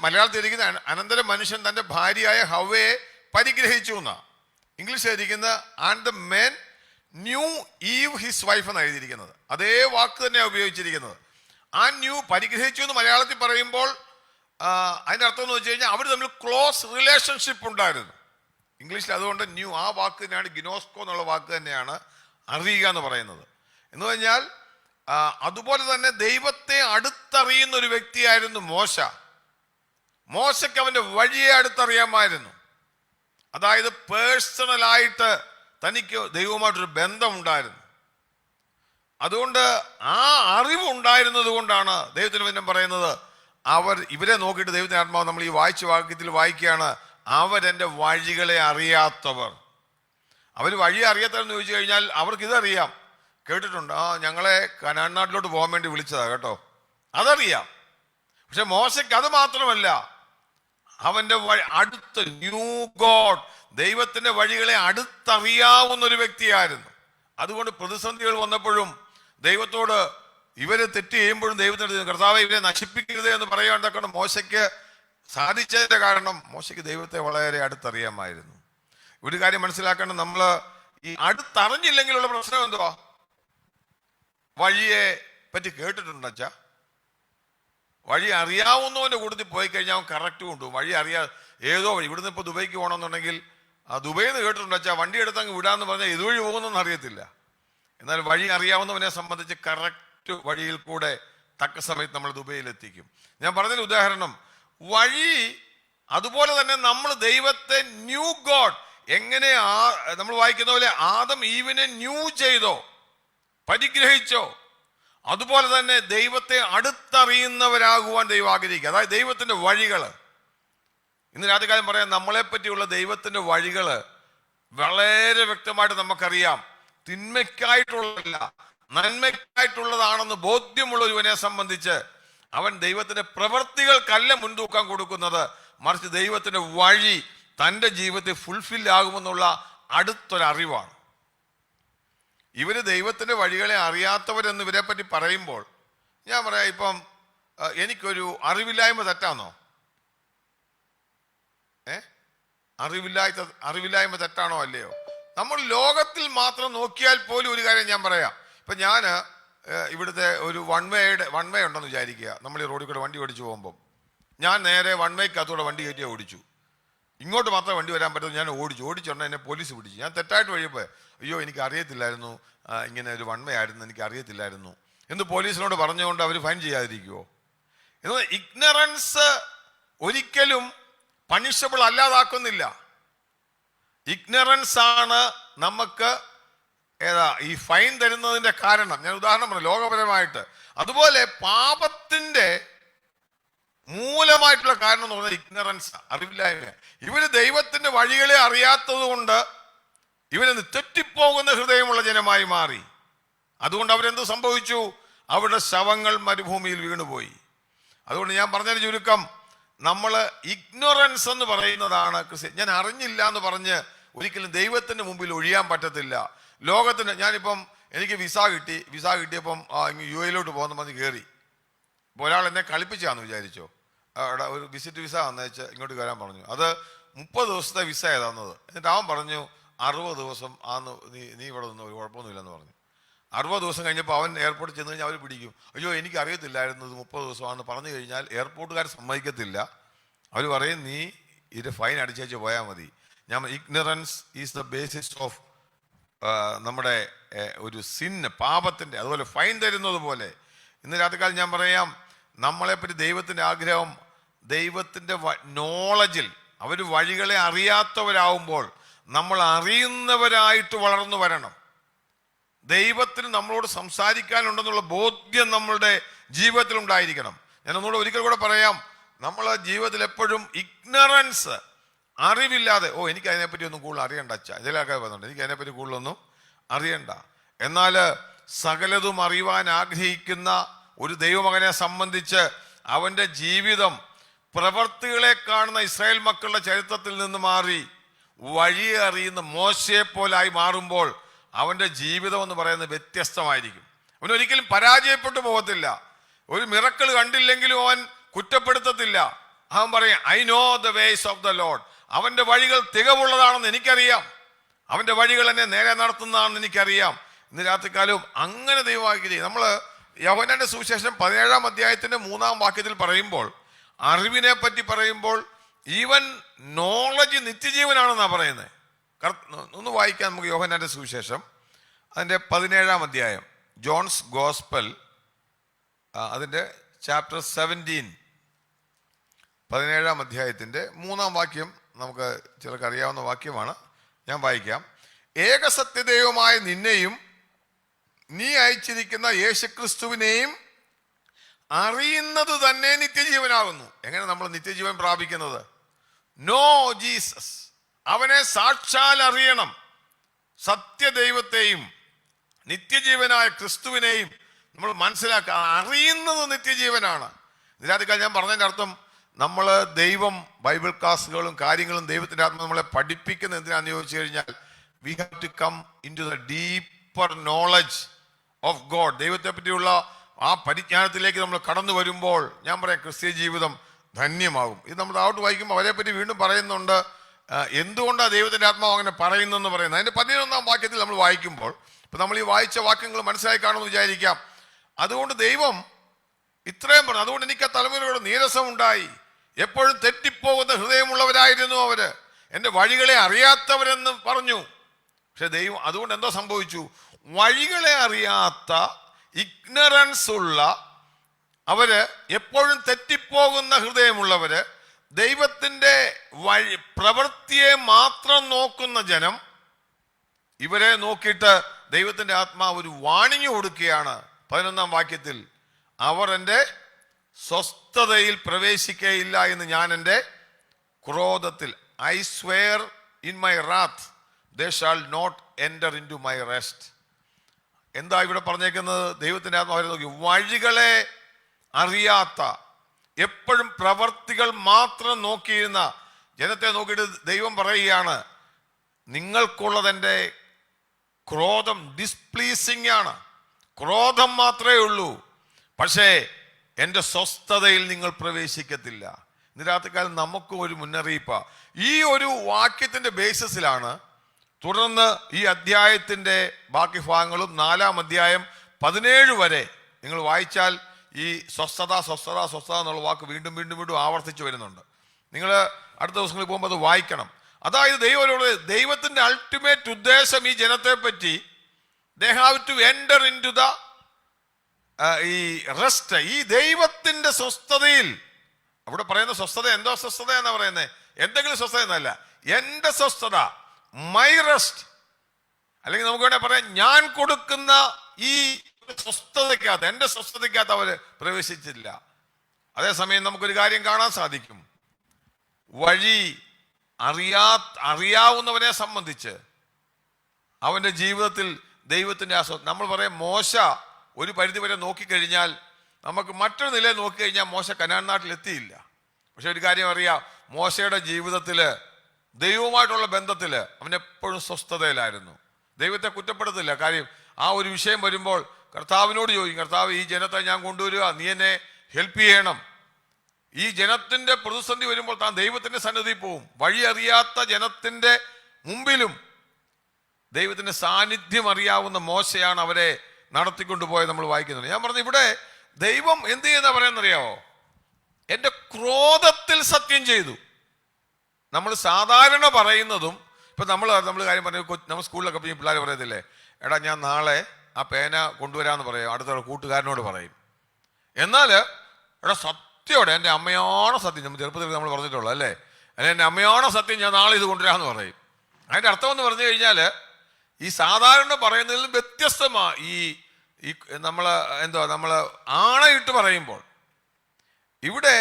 മലയാളത്തിൽ ഇരിക്കുന്ന അനന്തരം മനുഷ്യൻ തൻ്റെ ഭാര്യയായ ഹവ്വയെ പരിഗ്രഹിച്ചു എന്നാണ്. ഇംഗ്ലീഷിൽ ഇരിക്കുന്നത് and the men new eve his wife എന്ന് എഴുതിയിരിക്കുന്നത്. അതേ വാക്ക് തന്നെയാണ് ഉപയോഗിച്ചിരിക്കുന്നത്. ആ ന്യൂ പരിഗ്രഹിച്ചു എന്ന് മലയാളത്തിൽ പറയുമ്പോൾ അതിൻ്റെ അർത്ഥം എന്ന് വെച്ച് കഴിഞ്ഞാൽ അവർ തമ്മിൽ ക്ലോസ് റിലേഷൻഷിപ്പ് ഉണ്ടായിരുന്നു. ഇംഗ്ലീഷിൽ അതുകൊണ്ട് ന്യൂ, ആ വാക്ക് തന്നെയാണ്, ഗിനോസ്കോ എന്നുള്ള വാക്ക് തന്നെയാണ് അറിയുക എന്ന് പറയുന്നത്. എന്ന് പറഞ്ഞാൽ അതുപോലെ തന്നെ ദൈവത്തെ അടുത്തറിയുന്ന ഒരു വ്യക്തിയായിരുന്നു മോശ. മോശയ്ക്ക് അവൻ്റെ വഴിയെ അടുത്തറിയാമായിരുന്നു. അതായത് പേഴ്സണലായിട്ട് തനിക്ക് ദൈവവുമായിട്ടൊരു ബന്ധമുണ്ടായിരുന്നു. അതുകൊണ്ട് ആ അറിവുണ്ടായിരുന്നത് കൊണ്ടാണ് ദൈവത്തിന് പിന്നെ പറയുന്നത്, ഇവരെ നോക്കിയിട്ട് ദൈവത്തിന്റെ ആത്മാവ് നമ്മൾ ഈ വായിച്ച വാക്യത്തിൽ വായിക്കുകയാണ്, അവരെൻ്റെ വഴികളെ അറിയാത്തവർ. അവർ വഴി അറിയാത്തവരെന്ന് ചോദിച്ചു കഴിഞ്ഞാൽ അവർക്ക് ഇതറിയാം, കേട്ടിട്ടുണ്ട്, ഞങ്ങളെ കനാൻ നാട്ടിലോട്ട് പോകാൻ വേണ്ടി വിളിച്ചതാ കേട്ടോ, അതറിയാം. പക്ഷെ മോശയ്ക്ക് അത് മാത്രമല്ല, അവൻ്റെ അടുത്ത് ന്യൂ ഗോഡ്, ദൈവത്തിൻ്റെ വഴികളെ അടുത്തറിയാവുന്ന ഒരു വ്യക്തിയായിരുന്നു. അതുകൊണ്ട് പ്രതിസന്ധികൾ വന്നപ്പോഴും ദൈവത്തോട് ഇവരെ തെറ്റ് ചെയ്യുമ്പോഴും ദൈവത്തിന് കർത്താവേ ഇവരെ നശിപ്പിക്കരുത് എന്ന് പറയാണ്ടൊക്കെ മോശയ്ക്ക് സാധിച്ചതിൻ്റെ കാരണം മോശയ്ക്ക് ദൈവത്തെ വളരെ അടുത്തറിയാമായിരുന്നു. ഒരു കാര്യം മനസ്സിലാക്കണം, നമ്മൾ ഈ അടുത്തറിഞ്ഞില്ലെങ്കിലുള്ള പ്രശ്നം എന്തുവാ? വഴിയെ പറ്റി കേട്ടിട്ടുണ്ടച്ചാ, വഴി അറിയാവുന്നവൻ്റെ കൂട്ടത്തിൽ പോയി കഴിഞ്ഞാൽ അവൻ കറക്റ്റ് കൊണ്ടുപോകും. വഴി ഏതോ വഴി, ഇവിടുന്ന് ഇപ്പോൾ ദുബൈക്ക് പോകണമെന്നുണ്ടെങ്കിൽ ദുബൈയിൽ നിന്ന് കേട്ടിട്ടുണ്ടച്ചാ, വണ്ടി എടുത്തങ്ങ് വിടാന്ന് പറഞ്ഞാൽ ഇതുവഴി പോകുന്നൊന്നും അറിയത്തില്ല. എന്നാൽ വഴി അറിയാവുന്നവനെ സംബന്ധിച്ച് കറക്റ്റ് വഴിയിൽ കൂടെ തക്ക സമയത്ത് നമ്മൾ ദുബൈയിലെത്തിക്കും. ഞാൻ പറഞ്ഞൊരു ഉദാഹരണം, വഴി അതുപോലെ തന്നെ നമ്മൾ ദൈവത്തെ ന്യൂ ഗോഡ്, എങ്ങനെ നമ്മൾ വായിക്കുന്ന പോലെ ആദം ഈവിനെ ന്യൂ ചെയ്തോ, പരിഗ്രഹിച്ചോ, അതുപോലെ തന്നെ ദൈവത്തെ അടുത്തറിയുന്നവരാകുവാൻ ദൈവം ആഗ്രഹിക്കുക. അതായത് ദൈവത്തിൻ്റെ വഴികൾ. ഇന്ന് രാത്രികാലം പറയാം, നമ്മളെ പറ്റിയുള്ള ദൈവത്തിൻ്റെ വഴികൾ വളരെ വ്യക്തമായിട്ട് നമുക്കറിയാം. തിന്മയ്ക്കായിട്ടുള്ളതല്ല, നന്മയ്ക്കായിട്ടുള്ളതാണെന്ന് ബോധ്യമുള്ള ഒരുവനെ സംബന്ധിച്ച് അവൻ ദൈവത്തിന്റെ പ്രവൃത്തികൾക്കല്ല മുൻതൂക്കം കൊടുക്കുന്നത്, മറിച്ച് ദൈവത്തിന്റെ വഴി തൻ്റെ ജീവിതത്തിൽ ഫുൾഫിൽ ആകുമെന്നുള്ള അടുത്തൊരറിവാണ്. ഇവര് ദൈവത്തിൻ്റെ വഴികളെ അറിയാത്തവരെന്ന് ഇവരെ പറ്റി പറയുമ്പോൾ ഞാൻ പറയാം, ഇപ്പം എനിക്കൊരു അറിവില്ലായ്മ തെറ്റാന്നോ? അറിവില്ലായ്മ തെറ്റാണോ അല്ലയോ? നമ്മൾ ലോകത്തിൽ മാത്രം നോക്കിയാൽ പോലും ഒരു കാര്യം ഞാൻ പറയാം. ഇപ്പം ഞാൻ ഇവിടുത്തെ ഒരു വൺ വേ ഉണ്ടെന്ന് വിചാരിക്കുക. നമ്മൾ ഈ റോഡിൽ കൂടെ വണ്ടി ഓടിച്ചു പോകുമ്പം ഞാൻ നേരെ വൺ വേക്കകത്തൂടെ വണ്ടി കയറ്റി ഓടിച്ചു. ഇങ്ങോട്ട് മാത്രമേ വണ്ടി വരാൻ പറ്റുള്ളൂ. ഞാൻ ഓടിച്ചുകൊണ്ട് എന്നെ പോലീസ് പിടിച്ചു. ഞാൻ തെറ്റായിട്ട് വഴിയപ്പോൾ അയ്യോ എനിക്ക് അറിയത്തില്ലായിരുന്നു, ഇങ്ങനെ ഒരു വൺ വേ ആയിരുന്നു, എനിക്ക് അറിയത്തില്ലായിരുന്നു എന്ന് പോലീസിനോട് പറഞ്ഞുകൊണ്ട് അവർ ഫൈൻ ചെയ്യാതിരിക്കുമോ? എന്നാൽ ഇഗ്നറൻസ് ഒരിക്കലും പണിഷബിൾ അല്ലാതാക്കുന്നില്ല. ഇഗ്നറൻസ് ആണ് നമുക്ക് ഈ ഫൈൻ തരുന്നതിന്റെ കാരണം. ഞാൻ ഉദാഹരണം പറഞ്ഞു ലോകപരമായിട്ട്. അതുപോലെ പാപത്തിന്റെ മൂലമായിട്ടുള്ള കാരണം എന്ന് പറഞ്ഞാൽ ഇഗ്നറൻസ്, അറിവില്ലായ്മ. ഇവര് ദൈവത്തിന്റെ വഴികളെ അറിയാത്തത് കൊണ്ട് ഇവരെന്ന് തെറ്റിപ്പോകുന്ന ഹൃദയമുള്ള ജനമായി മാറി. അതുകൊണ്ട് അവരെന്ത് സംഭവിച്ചു? അവരുടെ ശവങ്ങൾ മരുഭൂമിയിൽ വീണുപോയി. അതുകൊണ്ട് ഞാൻ പറഞ്ഞതിന് ചുരുക്കം, നമ്മൾ ഇഗ്നോറൻസ് എന്ന് പറയുന്നതാണ് ക്രിസ്ത്യൻ. ഞാൻ അറിഞ്ഞില്ല എന്ന് പറഞ്ഞ് ഒരിക്കലും ദൈവത്തിന്റെ മുമ്പിൽ ഒഴിയാൻ പറ്റത്തില്ല. ലോകത്തിന് ഞാനിപ്പം എനിക്ക് വിസ കിട്ടിയപ്പം UAE പോകുന്ന മതി കയറി. ഇപ്പോൾ ഒരാൾ എന്നെ കളിപ്പിച്ചാന്ന് വിചാരിച്ചോ, അവിടെ ഒരു വിസിറ്റ് വിസ വന്നേച്ച് ഇങ്ങോട്ട് കയറാൻ പറഞ്ഞു. അത് 30 ദിവസത്തെ വിസ തന്നത്. എന്നിട്ട് അവൻ പറഞ്ഞു 60 ദിവസം ആന്ന് നീ ഇവിടെ നിന്ന് ഒരു കുഴപ്പമൊന്നുമില്ലെന്ന് പറഞ്ഞു. 60 ദിവസം കഴിഞ്ഞപ്പോൾ അവൻ എയർപോർട്ടിൽ ചെന്ന് കഴിഞ്ഞാൽ അവർ പിടിക്കും. അയ്യോ എനിക്ക് അറിയത്തില്ലായിരുന്നു ഇത് 30 ദിവസമാണെന്ന് പറഞ്ഞു കഴിഞ്ഞാൽ എയർപോർട്ടുകാർ സമ്മതിക്കത്തില്ല. അവർ പറയും നീ ഇത് ഫൈൻ അടിച്ചേച്ച് പോയാൽ മതി. ഞാൻ ignorance is the basis of നമ്മുടെ ഒരു സിന്ന്, പാപത്തിൻ്റെ. അതുപോലെ ഫൈൻ തരുന്നത് പോലെ ഇന്ന് രാത്രികാലം ഞാൻ പറയാം, നമ്മളെപ്പറ്റി ദൈവത്തിൻ്റെ ആഗ്രഹം ദൈവത്തിൻ്റെ നോളജിൽ അവർ വഴികളെ അറിയാത്തവരാകുമ്പോൾ നമ്മൾ അറിയുന്നവരായിട്ട് വളർന്നു വരണം. ദൈവത്തിന് നമ്മളോട് സംസാരിക്കാനുണ്ടെന്നുള്ള ബോധ്യം നമ്മളുടെ ജീവിതത്തിൽ ഉണ്ടായിരിക്കണം. ഞാൻ ഒന്നുകൂടെ ഒരിക്കൽ കൂടെ പറയാം, നമ്മളെ ജീവിതത്തിൽ എപ്പോഴും ഇഗ്നറൻസ്, അറിവില്ലാതെ എനിക്ക് അതിനെപ്പറ്റി ഒന്നും കൂടുതൽ അറിയണ്ട അച്ഛാ, ചില ആൾക്കാർ പറയുന്നുണ്ട് എനിക്ക് അതിനെപ്പറ്റി കൂടുതലൊന്നും അറിയണ്ട. എന്നാൽ സകലതും അറിയുവാൻ ആഗ്രഹിക്കുന്ന ഒരു ദൈവമകനെ സംബന്ധിച്ച് അവൻ്റെ ജീവിതം പ്രവൃത്തികളെ കാണുന്ന ഇസ്രായേൽ മക്കളുടെ ചരിത്രത്തിൽ നിന്ന് മാറി വഴിയെ അറിയുന്ന മോശയെ പോലായി മാറുമ്പോൾ അവൻ്റെ ജീവിതം എന്ന് പറയുന്നത് വ്യത്യസ്തമായിരിക്കും. അവനൊരിക്കലും പരാജയപ്പെട്ടു പോകത്തില്ല. ഒരു മിറക്കിൾ കണ്ടില്ലെങ്കിലും അവൻ കുറ്റപ്പെടുത്തത്തില്ല. അവൻ പറയും I know the ways of the Lord. അവൻ്റെ വഴികൾ തികവുള്ളതാണെന്ന് എനിക്കറിയാം, അവൻ്റെ വഴികൾ എന്നെ നേരെ നടത്തുന്നതാണെന്ന് എനിക്കറിയാം. ഇന്ന് രാത്രികാലവും അങ്ങനെ ദൈവമാക്കി. നമ്മൾ യോഹന്നാന്റെ സുവിശേഷം 17-ാം അധ്യായത്തിന്റെ 3-ാം വാക്യത്തിൽ പറയുമ്പോൾ, അറിവിനെ പറ്റി പറയുമ്പോൾ ഈവൻ നോളജ് നിത്യജീവനാണെന്നാണ് പറയുന്നത്. ഒന്ന് വായിക്കാം നമുക്ക് യോഹന്നാന്റെ സുവിശേഷം അതിൻ്റെ 17-ാം അധ്യായം, ജോൺസ് ഗോസ്പൽ, അതിൻ്റെ ചാപ്റ്റർ 17, 17-ാം അധ്യായത്തിൻ്റെ 3-ാം വാക്യം. നമുക്ക് ചിലർക്ക് അറിയാവുന്ന വാക്യമാണ്, ഞാൻ വായിക്കാം. ഏകസത്യദൈവമായ നിന്നെയും നീ അയച്ചിരിക്കുന്ന യേശുക്രിസ്തുവിനെയും അറിയുന്നത് തന്നെ നിത്യജീവനാകുന്നു. എങ്ങനെ നമ്മൾ നിത്യജീവൻ പ്രാപിക്കുന്നത്? നോ ജീസസ്, അവനെ സാക്ഷാൽ അറിയണം. സത്യദൈവത്തെയും നിത്യജീവനായ ക്രിസ്തുവിനെയും നമ്മൾ മനസ്സിലാക്കുക. അറിയുന്നത് നിത്യജീവനാണ്. ഇതിനകത്ത് ഞാൻ പറഞ്ഞതിൻ്റെ അർത്ഥം, നമ്മൾ ദൈവം ബൈബിൾ ക്ലാസ്സുകളും കാര്യങ്ങളും ദൈവത്തിൻ്റെ ആത്മ നമ്മളെ പഠിപ്പിക്കുന്ന എന്തിനാണെന്ന് ചോദിച്ചു കഴിഞ്ഞാൽ, we have to come into the deeper knowledge of God. ദൈവത്തെ പറ്റിയുള്ള ആ പരിജ്ഞാനത്തിലേക്ക് നമ്മൾ കടന്നു വരുമ്പോൾ ഞാൻ പറയാം ക്രിസ്ത്യ ജീവിതം ധന്യമാകും. ഇത് നമ്മൾ താഴോട്ട് വായിക്കുമ്പോൾ അവരെ പറ്റി വീണ്ടും പറയുന്നുണ്ട്. എന്തുകൊണ്ടാണ് ദൈവത്തിൻ്റെ ആത്മാവ് അങ്ങനെ പറയുന്നതെന്ന് പറയുന്നത്. അതിൻ്റെ 11-ാം വാക്യത്തിൽ നമ്മൾ വായിക്കുമ്പോൾ, ഇപ്പം നമ്മൾ ഈ വായിച്ച വാക്യങ്ങൾ മനസ്സിലായി കാണുമെന്ന് വിചാരിക്കാം. അതുകൊണ്ട് ദൈവം ഇത്രയും പറഞ്ഞു. അതുകൊണ്ട് എനിക്ക് ആ തലമുറയോട് നീരസമുണ്ടായി. എപ്പോഴും തെറ്റിപ്പോകുന്ന ഹൃദയമുള്ളവരായിരുന്നു അവര്, എൻ്റെ വഴികളെ അറിയാത്തവരെന്ന് പറഞ്ഞു. പക്ഷെ ദൈവം അതുകൊണ്ട് എന്തോ സംഭവിച്ചു? വഴികളെ അറിയാത്ത ഇഗ്നറൻസ് ഉള്ള അവര്, എപ്പോഴും തെറ്റിപ്പോകുന്ന ഹൃദയമുള്ളവര്, ദൈവത്തിൻ്റെ വഴി പ്രവൃത്തിയെ മാത്രം നോക്കുന്ന ജനം, ഇവരെ നോക്കിയിട്ട് ദൈവത്തിൻ്റെ ആത്മാവ് ഒരു വാണിംഗ് കൊടുക്കുകയാണ് 11-ാം വാക്യത്തിൽ. അവർ എൻ്റെ സ്വസ്ഥതയിൽ പ്രവേശിക്കുകയില്ല എന്ന് ഞാൻ എൻ്റെ ക്രോധത്തിൽ, I swear in my wrath they shall not enter into my rest. എന്താ ഇവിടെ പറഞ്ഞേക്കുന്നത്? ദൈവത്തിൻ്റെ ആത്മാവിനെ നോക്കി വഴികളെ അറിയാത്ത, എപ്പോഴും പ്രവർത്തികൾ മാത്രം നോക്കിയിരുന്ന ജനത്തെ നോക്കിയിട്ട് ദൈവം പറയുകയാണ്, നിങ്ങൾക്കുള്ളതെൻ്റെ ക്രോധം ഡിസ്പ്ലീസിങ് ആണ്, ക്രോധം മാത്രമേ ഉള്ളൂ, പക്ഷേ എൻ്റെ സ്വസ്ഥതയിൽ നിങ്ങൾ പ്രവേശിക്കത്തില്ല. ഇന്ന് രാത്രികാലം നമുക്കും ഒരു മുന്നറിയിപ്പാണ്. ഈ ഒരു വാക്യത്തിൻ്റെ ബേസിസിലാണ് തുടർന്ന് ഈ അധ്യായത്തിൻ്റെ ബാക്കി ഭാഗങ്ങളും 4-ാം അധ്യായം 17 വരെ നിങ്ങൾ വായിച്ചാൽ ഈ സ്വസ്ഥത സ്വസ്ഥത സ്വസ്ഥത എന്നുള്ള വാക്ക് വീണ്ടും വീണ്ടും വീണ്ടും ആവർത്തിച്ചു വരുന്നുണ്ട്. നിങ്ങൾ അടുത്ത ദിവസങ്ങളിൽ പോകുമ്പോൾ അത് വായിക്കണം. അതായത് ദൈവത്തിൻ്റെ അൾട്ടിമേറ്റ് ഉദ്ദേശം ഈ ജനത്തെ പറ്റി, they have to enter into the ഈ റെസ്റ്റ്, ഈ ദൈവത്തിൻ്റെ സ്വസ്ഥതയിൽ. അവിടെ പറയുന്ന സ്വസ്ഥത എന്തോ സ്വസ്ഥത എന്നാ പറയുന്നത്, എന്തെങ്കിലും സ്വസ്ഥത എന്നല്ല, എൻ്റെ സ്വസ്ഥത, മൈ റെസ്റ്റ്. അല്ലെങ്കിൽ നമുക്ക് വേണേൽ പറയാം, ഞാൻ കൊടുക്കുന്ന ഈ സ്വസ്ഥതയ്ക്കകത്ത്, എൻ്റെ സ്വസ്ഥതയ്ക്കകത്ത് അവർ പ്രവേശിച്ചില്ല. അതേസമയം നമുക്കൊരു കാര്യം കാണാൻ സാധിക്കും, വഴി അറിയാവുന്നവനെ സംബന്ധിച്ച് അവൻ്റെ ജീവിതത്തിൽ ദൈവത്തിൻ്റെ നമ്മൾ പറയാം, മോശ ഒരു പരിധി വരെ നോക്കിക്കഴിഞ്ഞാൽ, നമുക്ക് മറ്റൊരു നിലയിൽ നോക്കിക്കഴിഞ്ഞാൽ മോശ കനാൻ നാട്ടിൽ എത്തിയില്ല. പക്ഷെ ഒരു കാര്യം അറിയാം, മോശയുടെ ജീവിതത്തിൽ ദൈവവുമായിട്ടുള്ള ബന്ധത്തിൽ അവൻ എപ്പോഴും സ്വസ്ഥതയിലായിരുന്നു. ദൈവത്തെ കുറ്റപ്പെടുത്തില്ല. കാര്യം ആ ഒരു വിഷയം വരുമ്പോൾ കർത്താവിനോട് ചോദിക്കും, കർത്താവ് ഈ ജനത്തെ ഞാൻ കൊണ്ടുവരിക, നീ എന്നെ ഹെൽപ്പ് ചെയ്യണം. ഈ ജനത്തിൻ്റെ പ്രതിസന്ധി വരുമ്പോൾ താൻ ദൈവത്തിൻ്റെ സന്നിധി പോവും. വഴി അറിയാത്ത ജനത്തിൻ്റെ മുമ്പിലും ദൈവത്തിൻ്റെ സാന്നിധ്യം അറിയാവുന്ന മോശയാണ് അവരെ നടത്തിക്കൊണ്ടുപോയത് നമ്മൾ വായിക്കുന്നുണ്ട്. ഞാൻ പറഞ്ഞു, ഇവിടെ ദൈവം എന്ത് ചെയ്യുന്ന പറയാന്നറിയാവോ, എൻ്റെ ക്രോധത്തിൽ സത്യം ചെയ്തു. നമ്മൾ സാധാരണ പറയുന്നതും, ഇപ്പം നമ്മൾ കാര്യം പറഞ്ഞു, നമ്മൾ സ്കൂളിലൊക്കെ പിള്ളേർ പറയത്തില്ലേ, എടാ ഞാൻ നാളെ ആ പേന കൊണ്ടുവരാമെന്ന് പറയും, അടുത്ത കൂട്ടുകാരനോട് പറയും. എന്നാൽ എടാ സത്യോടെ എൻ്റെ അമ്മയോടെ സത്യം, നമ്മൾ ചെറുപ്പത്തിൽ നമ്മൾ പറഞ്ഞിട്ടുള്ളൂ അല്ലേ, അല്ലെങ്കിൽ എൻ്റെ അമ്മയോടെ സത്യം ഞാൻ നാളെ ഇത് കൊണ്ടുവരാമെന്ന് പറയും. അതിൻ്റെ അർത്ഥം എന്ന് പറഞ്ഞു കഴിഞ്ഞാൽ, ഈ സാധാരണ പറയുന്നതിൽ വ്യത്യസ്തമാണ് ഈ നമ്മൾ ആണയിട്ട് പറയുമ്പോൾ. ഇവിടെ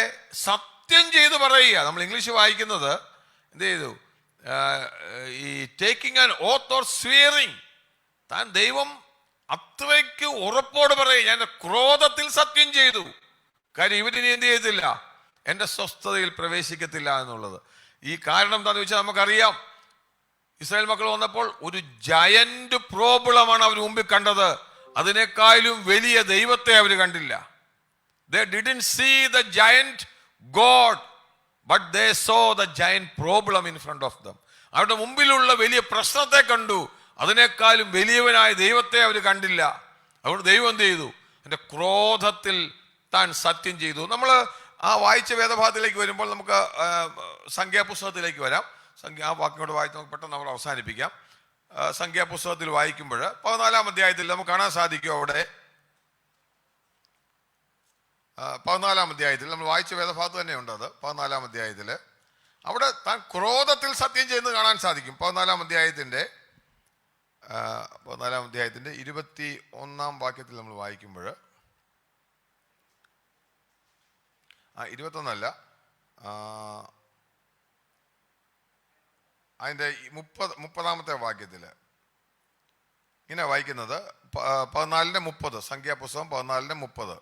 സത്യം ചെയ്ത് പറയുക. നമ്മൾ ഇംഗ്ലീഷ് വായിക്കുന്നത് എന്ത് ചെയ്തു, ഈ ടേക്കിംഗ് ആൻ ഓത്ത് ഓർ സ്വിയറിങ്. താൻ ദൈവം അത്രയ്ക്ക് ഉറപ്പോട് പറയുക, ഞാൻ ക്രോധത്തിൽ സത്യം ചെയ്തു, കാര്യം ഇവരിനി എന്ത് ചെയ്യത്തില്ല, എൻ്റെ സ്വസ്ഥതയിൽ പ്രവേശിക്കത്തില്ല എന്നുള്ളത്. ഈ കാരണം എന്താണെന്ന് വെച്ചാൽ നമുക്കറിയാം, ഇസ്രായേൽ മക്കൾ വന്നപ്പോൾ ഒരു ജയന്റ് പ്രോബ്ലമാണ് അവർ മുമ്പിൽ കണ്ടത്. അതിനേക്കാളും വലിയ ദൈവത്തെ അവർ കണ്ടില്ല. They didn't see the giant God, but they saw the giant problem in front of them. അവരുടെ മുമ്പിലുള്ള വലിയ പ്രശ്നത്തെ കണ്ടു, അതിനേക്കാളും വലിയവനായ ദൈവത്തെ അവർ കണ്ടില്ല. അതുകൊണ്ട് ദൈവം എന്ത് ചെയ്തു, എൻ്റെ ക്രോധത്തിൽ താൻ സത്യം ചെയ്തു. നമ്മൾ ആ വായിച്ച വേദഭാഗത്തിലേക്ക് വരുമ്പോൾ നമുക്ക് സംഖ്യാപുസ്തകത്തിലേക്ക് വരാം. ആ വാക്കിനോട് വായിച്ച് നമുക്ക് പെട്ടെന്ന് നമ്മൾ അവസാനിപ്പിക്കാം. സംഖ്യാപുസ്തകത്തിൽ വായിക്കുമ്പോൾ 14-ാം അധ്യായത്തിൽ നമുക്ക് കാണാൻ സാധിക്കും, അവിടെ 14-ാം അധ്യായത്തിൽ നമ്മൾ വായിച്ച വേദഭാഗത്ത് തന്നെയുണ്ട്. അത് 14-ാം അധ്യായത്തിൽ അവിടെ താൻ ക്രോധത്തിൽ സത്യം ചെയ്യുന്നത് കാണാൻ സാധിക്കും. 14-ാം അധ്യായത്തിൻ്റെ 21-ാം വാക്യത്തിൽ നമ്മൾ വായിക്കുമ്പോൾ, 21 അതിൻ്റെ 30-ാമത്തെ വാക്യത്തിൽ ഇങ്ങനെ വായിക്കുന്നത്, 14:30, സംഖ്യാപുസ്തകം 14:30.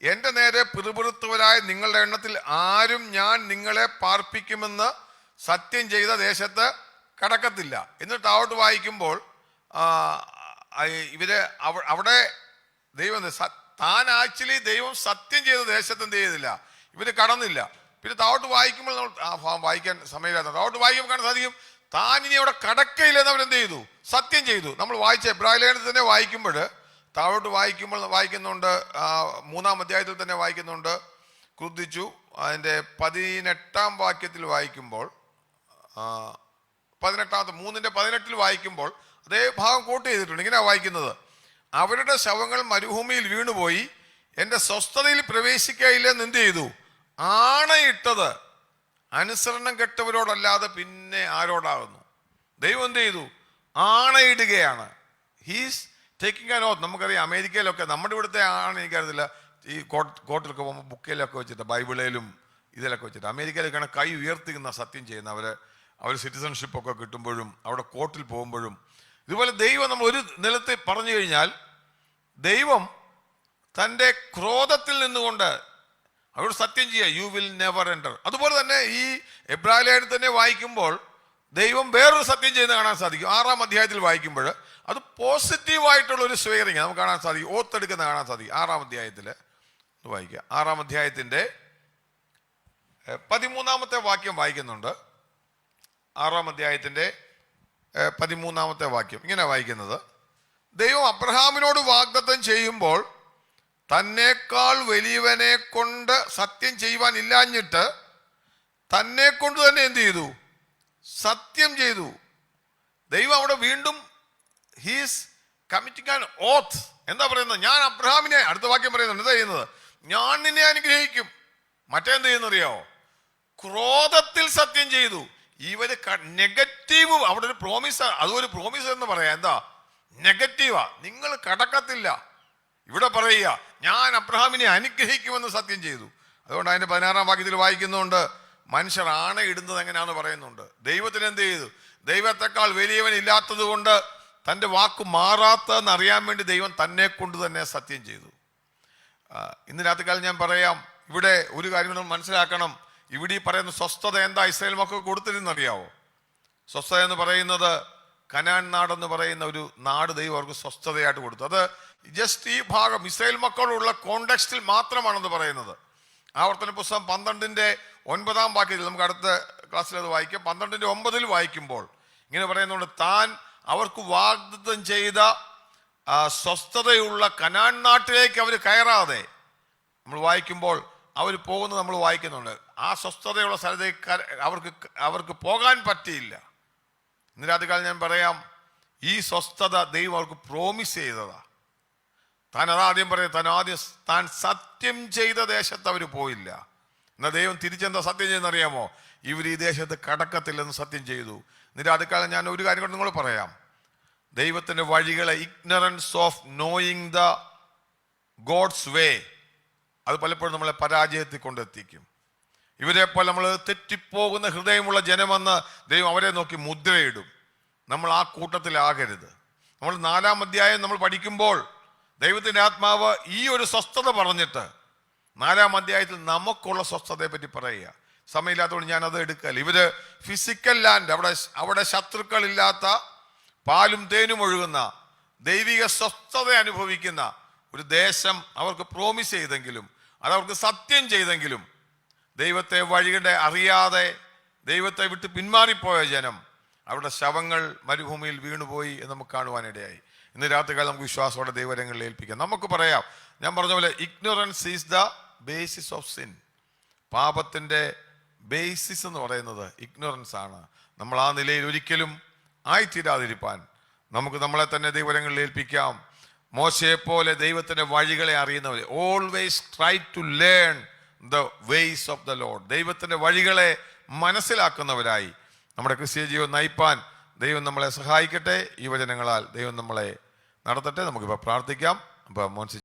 എൻ്റെ നേരെ പിറുപിറുത്തവരായ നിങ്ങളുടെ എണ്ണത്തിൽ ആരും ഞാൻ നിങ്ങളെ പാർപ്പിക്കുമെന്ന് സത്യം ചെയ്ത ദേശത്ത് കടക്കത്തില്ല. എന്നിട്ട് അവിടെ വായിക്കുമ്പോൾ ഇവര് അവിടെ ദൈവം താൻ ആക്ച്വലി ദൈവം സത്യം ചെയ്ത ദേശത്ത് എന്ത് ചെയ്തില്ല, ഇവര് കടന്നില്ല. പിന്നെ താവോട്ട് വായിക്കുമ്പോൾ നമ്മൾ വായിക്കാൻ സമയമില്ലാത്ത താവോട്ട് വായിക്കുമ്പോൾ കാണാൻ സാധിക്കും, താൻ ഇനി അവിടെ കടക്കയില്ലെന്ന് അവരെന്ത് ചെയ്തു, സത്യം ചെയ്തു. നമ്മൾ വായിച്ച എബ്രായ ലേഖനത്തിൽ തന്നെ വായിക്കുമ്പോൾ താഴോട്ട് വായിക്കുന്നുണ്ട്, 3-ാം അധ്യായത്തിൽ തന്നെ വായിക്കുന്നുണ്ട്, ക്രുദ്ധിച്ചു. അതിൻ്റെ 18-ാം വാക്യത്തിൽ വായിക്കുമ്പോൾ, 3:18 വായിക്കുമ്പോൾ അതേ ഭാഗം കോട്ട് ചെയ്തിട്ടുണ്ട്. ഇങ്ങനെ വായിക്കുന്നത്, അവരുടെ ശവങ്ങൾ മരുഭൂമിയിൽ വീണുപോയി, എൻ്റെ സ്വസ്ഥതയിൽ പ്രവേശിക്കയില്ലെന്ന് എന്ത് ചെയ്തു, ആണയിട്ടത് അനുസരണം കെട്ടവരോടല്ലാതെ പിന്നെ ആരോടാകുന്നു. ദൈവം എന്ത് ചെയ്തു, ആണയിടുകയാണ്. ഹീസ് ടേക്കിംഗ് ആൻ ഓത്ത്. നമുക്കറിയാം അമേരിക്കയിലൊക്കെ, നമ്മുടെ ഇവിടുത്തെ ആണ് എനിക്കറിയത്തില്ല, ഈ കോർട്ടിലൊക്കെ പോകുമ്പോൾ ബുക്കിലൊക്കെ വെച്ചിട്ട്, ബൈബിളിലും ഇതിലൊക്കെ വെച്ചിട്ട്, അമേരിക്കയിലൊക്കെയാണ് കൈ ഉയർത്തിക്കുന്ന സത്യം ചെയ്യുന്ന അവർ സിറ്റിസൺഷിപ്പൊക്കെ കിട്ടുമ്പോഴും അവിടെ കോർട്ടിൽ പോകുമ്പോഴും. ഇതുപോലെ ദൈവം നമ്മൾ ഒരു നിലത്ത് പറഞ്ഞു കഴിഞ്ഞാൽ, ദൈവം തൻ്റെ ക്രോധത്തിൽ നിന്നുകൊണ്ട് അവരോട് സത്യം ചെയ്യുക, യു വിൽ നെവർ എൻ്റർ. അതുപോലെ തന്നെ ഈ എബ്രായ ലേഖനം തന്നെ വായിക്കുമ്പോൾ ദൈവം വേറൊരു സത്യം ചെയ്യുന്നത് കാണാൻ സാധിക്കും. 6-ാം അധ്യായത്തിൽ വായിക്കുമ്പോൾ അത് പോസിറ്റീവായിട്ടുള്ള ഒരു സ്വീകരണം നമുക്ക് കാണാൻ സാധിക്കും, ഓർത്തെടുക്കുന്ന കാണാൻ സാധിക്കും. 6-ാം അധ്യായത്തിൽ വായിക്കുക. 6-ാം അധ്യായത്തിൻ്റെ 13-ാമത്തെ വാക്യം വായിക്കുന്നുണ്ട്. 6-ാം അധ്യായത്തിൻ്റെ 13-ാമത്തെ വാക്യം ഇങ്ങനെ വായിക്കുന്നത്: ദൈവം അബ്രഹാമിനോട് വാഗ്ദത്തം ചെയ്യുമ്പോൾ തന്നേക്കാൾ വലിയവനെ കൊണ്ട് സത്യം ചെയ്യുവാൻ ഇല്ലാഞ്ഞിട്ട് തന്നെ കൊണ്ട് തന്നെ എന്ത് ചെയ്തു? സത്യം ചെയ്തു. ദൈവം അവിടെ വീണ്ടും ഹീസ് കമ്മിറ്റിംഗ് ആൻ ഓത്ത്. എന്താ പറയുന്നത്? ഞാൻ അബ്രഹാമിനെ, അടുത്ത വാക്യം പറയുന്നുണ്ട്, എന്താ ചെയ്യുന്നത്? ഞാൻ നിന്നെ അനുഗ്രഹിക്കും. മറ്റെന്ത് ചെയ്യുന്നറിയാവോ? ക്രോധത്തിൽ സത്യം ചെയ്തു. ഇവര് നെഗറ്റീവ്, അവിടെ ഒരു പ്രോമിസ്, അതൊരു പ്രോമിസ് എന്ന് പറയാം. എന്താ? നെഗറ്റീവാ. നിങ്ങൾ കടക്കത്തില്ല. ഇവിടെ പറയുക ഞാൻ അബ്രഹാമിനെ അനുഗ്രഹിക്കുമെന്ന് സത്യം ചെയ്തു. അതുകൊണ്ട് അതിന്റെ 16-ാം വാക്യത്തിൽ വായിക്കുന്നുണ്ട്, മനുഷ്യർ ആണയിടുന്നത് എങ്ങനെയാണെന്ന് പറയുന്നുണ്ട്. ദൈവത്തിന് എന്ത് ചെയ്തു? ദൈവത്തെക്കാൾ വലിയവൻ ഇല്ലാത്തത് കൊണ്ട് തൻ്റെ വാക്ക് മാറാത്തതെന്ന് അറിയാൻ വേണ്ടി ദൈവം തന്നെ കൊണ്ട് തന്നെ സത്യം ചെയ്തു. ഇന്ന് രാത്രികാലം ഞാൻ പറയാം, ഇവിടെ ഒരു കാര്യം നമ്മൾ മനസ്സിലാക്കണം. ഇവിടെ ഈ പറയുന്ന സ്വസ്ഥത എന്താ ഇസ്രായേൽ മക്കൾക്ക് കൊടുത്തിരുന്നറിയാവോ? സ്വസ്ഥത എന്ന് പറയുന്നത് കനാൻ നാടെന്ന് പറയുന്ന ഒരു നാട് ദൈവം അവർക്ക് സ്വസ്ഥതയായിട്ട് കൊടുത്തു. അത് ജസ്റ്റ് ഈ ഭാഗം ഇസ്രായേൽ മക്കളുള്ള കോണ്ടെക്സ്റ്റിൽ മാത്രമാണെന്ന് പറയുന്നത്. ആവർത്തന പുസ്തകം 12-9 വാക്യത്തിൽ നമുക്ക് അടുത്ത ക്ലാസ്സിൽ അത് വായിക്കാം. 12-9 വായിക്കുമ്പോൾ ഇങ്ങനെ പറയുന്നുണ്ട്, താൻ അവർക്ക് വാഗ്ദത്തം ചെയ്ത സ്വസ്ഥതയുള്ള കനാൻ നാട്ടിലേക്ക് അവർ കയറാതെ നമ്മൾ വായിക്കുമ്പോൾ അവർ പോകുന്നത് നമ്മൾ വായിക്കുന്നുണ്ട്. ആ സ്വസ്ഥതയുള്ള സ്ഥലത്തേക്ക് അവർക്ക് പോകാൻ പറ്റിയില്ല. ഇന്ന് രാത്രികാലം ഞാൻ പറയാം, ഈ സ്വസ്ഥത ദൈവം അവർക്ക് പ്രോമിസ് ചെയ്തതാ. താൻ അതാദ്യം പറയും, താൻ സത്യം ചെയ്ത ദേശത്ത് അവർ പോയില്ല. എന്നാൽ ദൈവം തിരിച്ചെന്താ സത്യം ചെയ്യുന്നറിയാമോ? ഇവർ ഈ ദേശത്ത് കടക്കത്തില്ലെന്ന് സത്യം ചെയ്തു. ഇന്ന് രാത്രികാലം ഞാൻ ഒരു കാര്യം കൊണ്ട് നിങ്ങൾ പറയാം, ദൈവത്തിന്റെ വഴികളെ, ignorance of knowing the God's way, അത് പലപ്പോഴും നമ്മളെ പരാജയത്തിൽ കൊണ്ടെത്തിക്കും. ഇവരെ പോലെ നമ്മൾ തെറ്റിപ്പോകുന്ന ഹൃദയമുള്ള ജനമെന്ന് ദൈവം അവരെ നോക്കി മുദ്രയിടും. നമ്മൾ ആ കൂട്ടത്തിലാകരുത്. നമ്മൾ 4-ാം അധ്യായം നമ്മൾ പഠിക്കുമ്പോൾ ദൈവത്തിൻ്റെ ആത്മാവ് ഈ ഒരു സ്വസ്ഥത പറഞ്ഞിട്ട് 4-ാം അധ്യായത്തിൽ നമുക്കുള്ള സ്വസ്ഥതയെ പറ്റി പറയുക. സമയമില്ലാത്തതുകൊണ്ട് ഞാൻ അത് എടുക്കല്ല. ഇവര് ഫിസിക്കൽ ലാൻഡ്, അവിടെ ശത്രുക്കളില്ലാത്ത പാലും തേനും ഒഴുകുന്ന ദൈവിക സ്വസ്ഥത അനുഭവിക്കുന്ന ഒരു ദേശം അവർക്ക് പ്രോമിസ് ചെയ്തെങ്കിലും, അതവർക്ക് സത്യം ചെയ്തെങ്കിലും, ദൈവത്തെ വഴിയുടെ അറിയാതെ ദൈവത്തെ വിട്ട് പിന്മാറിപ്പോയ ജനം, അവരുടെ ശവങ്ങൾ മരുഭൂമിയിൽ വീണുപോയി എന്ന് നമുക്ക് കാണുവാനിടയായി. ഇന്ന് രാത്രികാലം നമുക്ക് വിശ്വാസത്തോടെ ദൈവരങ്ങളിൽ ഏൽപ്പിക്കാം. നമുക്ക് പറയാം, ഞാൻ പറഞ്ഞ പോലെ ignorance is the basis of sin. പാപത്തിൻ്റെ ബേസിസ് എന്ന് പറയുന്നത് ഇഗ്നോറൻസ് ആണ്. നമ്മൾ ആ നിലയിൽ ഒരിക്കലും ആയിത്തീരാതിരിപ്പാൻ നമുക്ക് നമ്മളെ തന്നെ ദൈവരങ്ങളിൽ ഏൽപ്പിക്കാം. മോശയെ പോലെ ദൈവത്തിൻ്റെ വഴികളെ അറിയുന്നവരെ, always try to learn the ways of the Lord. ദൈവത്തിൻ്റെ വഴികളെ മനസ്സിലാക്കുന്നവരായി നമ്മുടെ ക്രിസ്തീയ ജീവൻ നയിപ്പാൻ ദൈവം നമ്മളെ സഹായിക്കട്ടെ. ഈ വചനങ്ങളാൽ ദൈവം നമ്മളെ നടത്തട്ടെ. നമുക്കിപ്പോൾ പ്രാർത്ഥിക്കാം. അപ്പോൾ മോൻസി